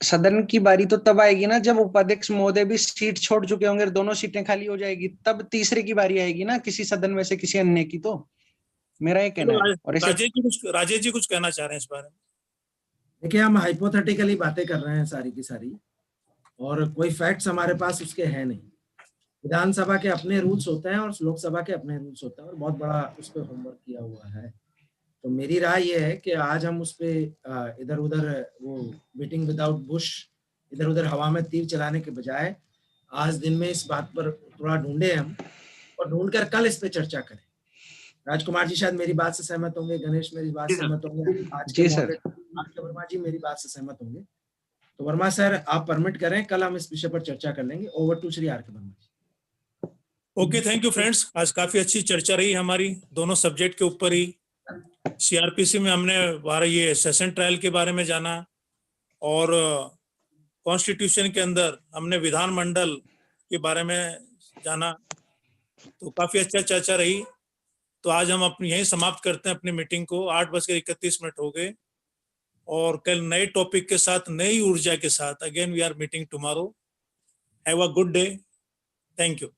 सदन की बारी तो तब आएगी ना जब उपाध्यक्ष महोदय भी सीट छोड़ चुके होंगे, दोनों सीटें खाली हो जाएगी, तब तीसरे की बारी आएगी ना किसी सदन में से किसी अन्य की। तो मेरा ये कहना है। और राजेश जी कुछ कहना चाह रहे हैं इस बारे में? देखिए, हम हाइपोथेटिकली बातें कर रहे हैं सारी की सारी, और कोई फैक्ट्स हमारे पास उसके है नहीं। विधानसभा के अपने रूल्स होते हैं और लोकसभा के अपने रूल्स होते हैं, और बहुत बड़ा उस पर होमवर्क किया हुआ है। तो मेरी राय ये है कि आज हम उस पर इधर उधर वो बीटिंग विदाउट बुश, इधर उधर हवा में तीर चलाने के बजाय आज दिन में इस बात पर थोड़ा ढूंढे हम, और ढूंढकर कल इस पे चर्चा करें। राजकुमार जी शायद मेरी बात से सहमत होंगे, गणेश मेरी बात से सहमत होंगे, आज के वर्मा जी मेरी बात से सहमत होंगे। तो वर्मा सर आप परमिट करें, कल हम इस विषय पर चर्चा कर लेंगे। Over to Shri R K Verma ji. Okay, thank you friends. आज काफी अच्छी चर्चा रही हमारी, दोनों सब्जेक्ट के ऊपर ही। सीआरपीसी में हमने ये सेशन ट्रायल के बारे में जाना, और कॉन्स्टिट्यूशन के अंदर हमने विधानमंडल के बारे में जाना, तो काफी अच्छा चर्चा रही। तो आज हम अपनी यहीं समाप्त करते हैं अपनी मीटिंग को। 8:31 हो गए, और कल नए टॉपिक के साथ, नई ऊर्जा के साथ again we are meeting tomorrow. Have a good day. Thank you.